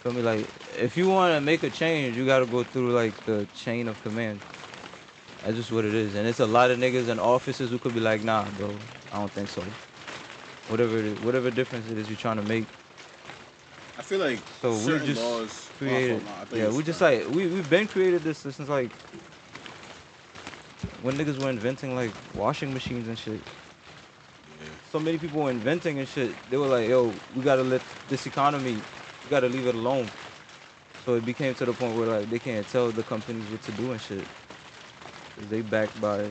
Feel me? Like, if you want to make a change, you gotta go through like the chain of command. That's just what it is. And it's a lot of niggas in offices who could be like, nah, bro, I don't think so. whatever difference it is you're trying to make. I feel like So we certain just laws created. I thought you Yeah, was we just done. like we've been created this since like when niggas were inventing like washing machines and shit. So many people were inventing and shit. They were like, yo, we gotta let this economy, we gotta leave it alone. So it became to the point where like they can't tell the companies what to do and shit. 'Cause they backed by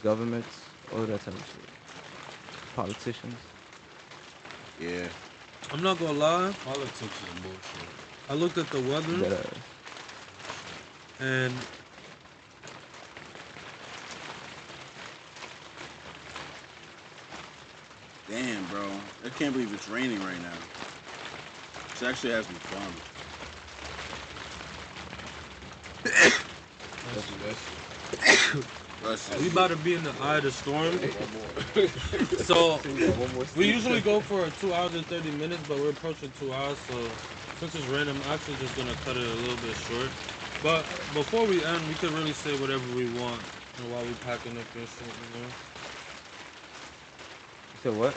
governments, all that type of shit. Politicians. Yeah. I'm not gonna lie. Politics is bullshit. I looked at the weather That, and Damn, bro. I can't believe it's raining right now. This actually has me bummed. Bless we you. about to be in the eye of the storm. So we usually go for 2 hours and 30 minutes, but we're approaching 2 hours. So since it's raining, I'm actually just gonna cut it a little bit short. But before we end, we could really say whatever we want, while we packing up this shit, you know. you said what?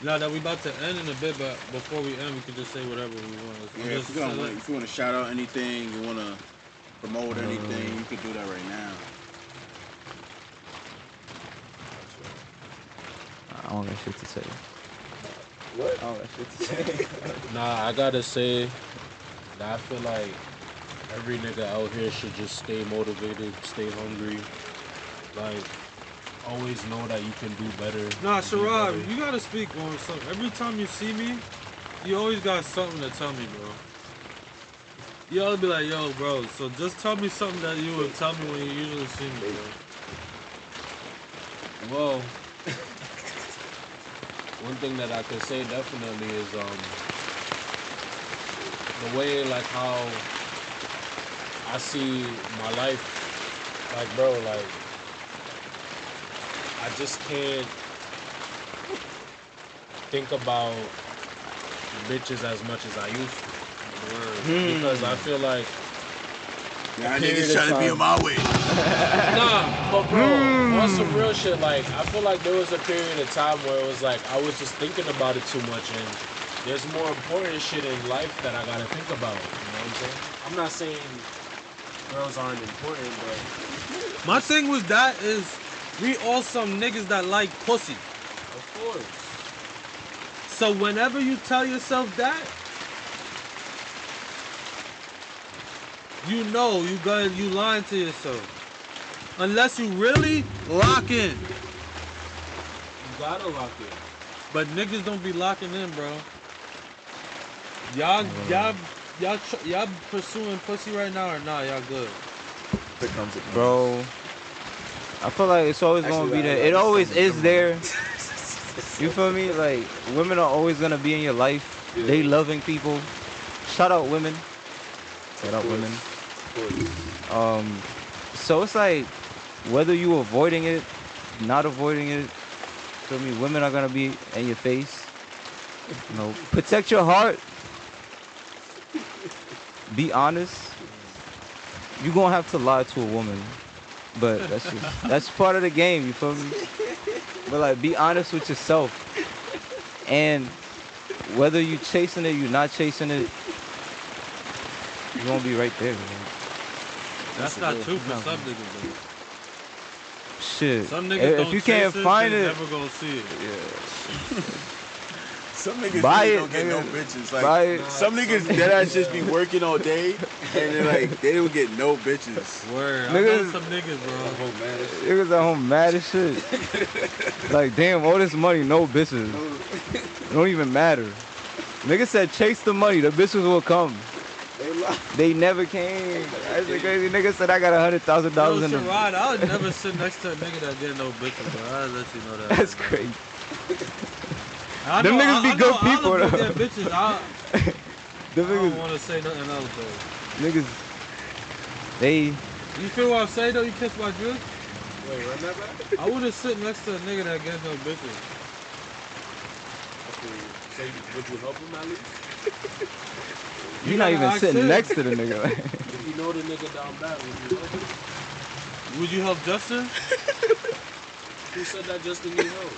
Now that we about to end in a bit, but before we end, we could just say whatever we want. I'm Yeah, just if you saying- want to shout out anything, you want to promote anything, you could do that right now. I don't got shit to say. What? I don't got shit to say. Nah, I gotta say that I feel like every nigga out here should just stay motivated, stay hungry. Like, always know that you can do better. Nah, be Sharad, better. you gotta speak on something. Every time you see me, you always got something to tell me, bro. You always be like, yo, bro, so just tell me something that you would tell me when you usually see me, bro. Well, one thing that I could say definitely is the way like how I see my life. Like, bro, like I just can't think about bitches as much as I used to. Because I feel like Y'all period niggas of trying to be time. on my way. Nah, but bro, on some real shit, like, I feel like there was a period of time where it was like, I was just thinking about it too much, and there's more important shit in life that I gotta think about, you know what I'm saying? I'm not saying girls aren't important, but My thing with that is, we all some niggas that like pussy. of course. So whenever you tell yourself that, you know you lying to yourself. Unless you really lock in. You gotta lock in. But niggas don't be locking in, bro. Y'all pursuing pussy right now or not? Y'all good? Becomes a Bro, I feel like it's always gonna Actually, be I there. It like always something is there. You feel me? Like, women are always gonna be in your life. Yeah. They loving people. Shout out women. Shout out women. Of course. So it's like, whether you avoiding it, not avoiding it, feel me? Women are gonna be in your face. You know, protect your heart. Be honest. You gonna have to lie to a woman, but that's part of the game. You feel me? But like, be honest with yourself, and whether you chasing it, you're not chasing it, you gonna be right there. Man. That's not true for some niggas, though. Shit. Some niggas If don't you can't chase find they it, never gonna see it. Some niggas Buy really it, don't get no nigga. bitches. Buy Like, it. some niggas dead ass just be working all day, and they're like, they don't get no bitches. Word. I know Niggas- some niggas, bro. Oh man, it's- niggas at home mad as shit. Like, damn, all this money, no bitches. It don't even matter. Niggas said chase the money, the bitches will come. They never came. That's the crazy. Nigga said I got $100,000 Yo, in the. Sharad, I would never sit next to a nigga that get no bitches, bro. I'll let you know that. That's man. crazy. I Them know- niggas be I good know people, all of them though. get bitches. I Them don't niggas, want to say nothing else, though. niggas, they. You feel what I'm saying, though? You kiss my drift? Wait, run that back? I wouldn't sit next to a nigga that gets no bitches. So would you help him at least? You're not gotta even ask sitting him. next to the nigga. If you know the nigga down bad, would you help him? Would you help Justin? Who said that Justin need help?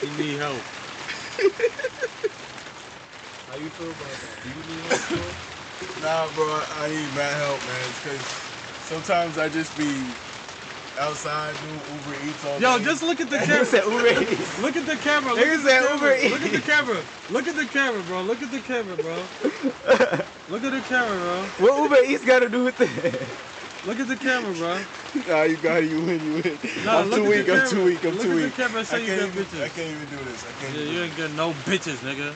He need help. How you feel about that? Do you need help, bro? Nah, bro, I need mad help, man. Because sometimes I just be outside doing Uber Eats all day. Yo, just look at the Nigga said camera. Uber Eats. Look at the camera. Look Nigga at the said camera. Uber Look at the camera. Look at the camera, bro. Look at the camera, bro. Look at the camera, bro. What Uber Eats got to do with it? Look at the camera, bro. Nah, you got it. You win. You win. Nah, I'm look too at weak. the I'm camera. too weak. I'm Look too at weak. the camera and say you got bitches. I can't even do this. I can't Yeah, do you this. ain't get no bitches, nigga.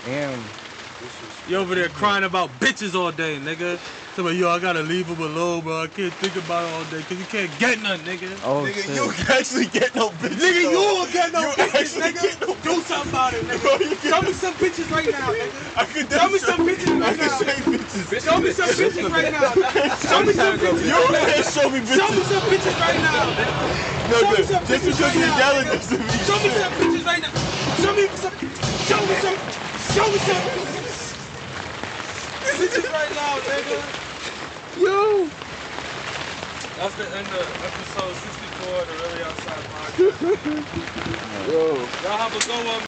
Damn. You over there crying about bitches all day, nigga. So, yo, I gotta leave them alone, bro. I can't think about it all day, cause you can't get none, nigga. Oh, Nigga, shit. you actually get no bitches. Nigga, you though. don't get no You bitches, actually nigga. get no Do something about it, Bro, nigga. you get Show me some bitches right now, nigga. I could Show me some bitches I right can now. say bitches. Show me some bitches right now. Show me some bitches You right now. can't show me bitches. Show me some bitches right now. No, Show me good. some Just bitches because right you're now, yelling nigga. doesn't mean Show me shit. some bitches right now. Show me some. Show me some. Show me some bitches right now, nigga. Yo. That's the end of episode 64 of the Really Outside podcast. Yo. Y'all have a good one.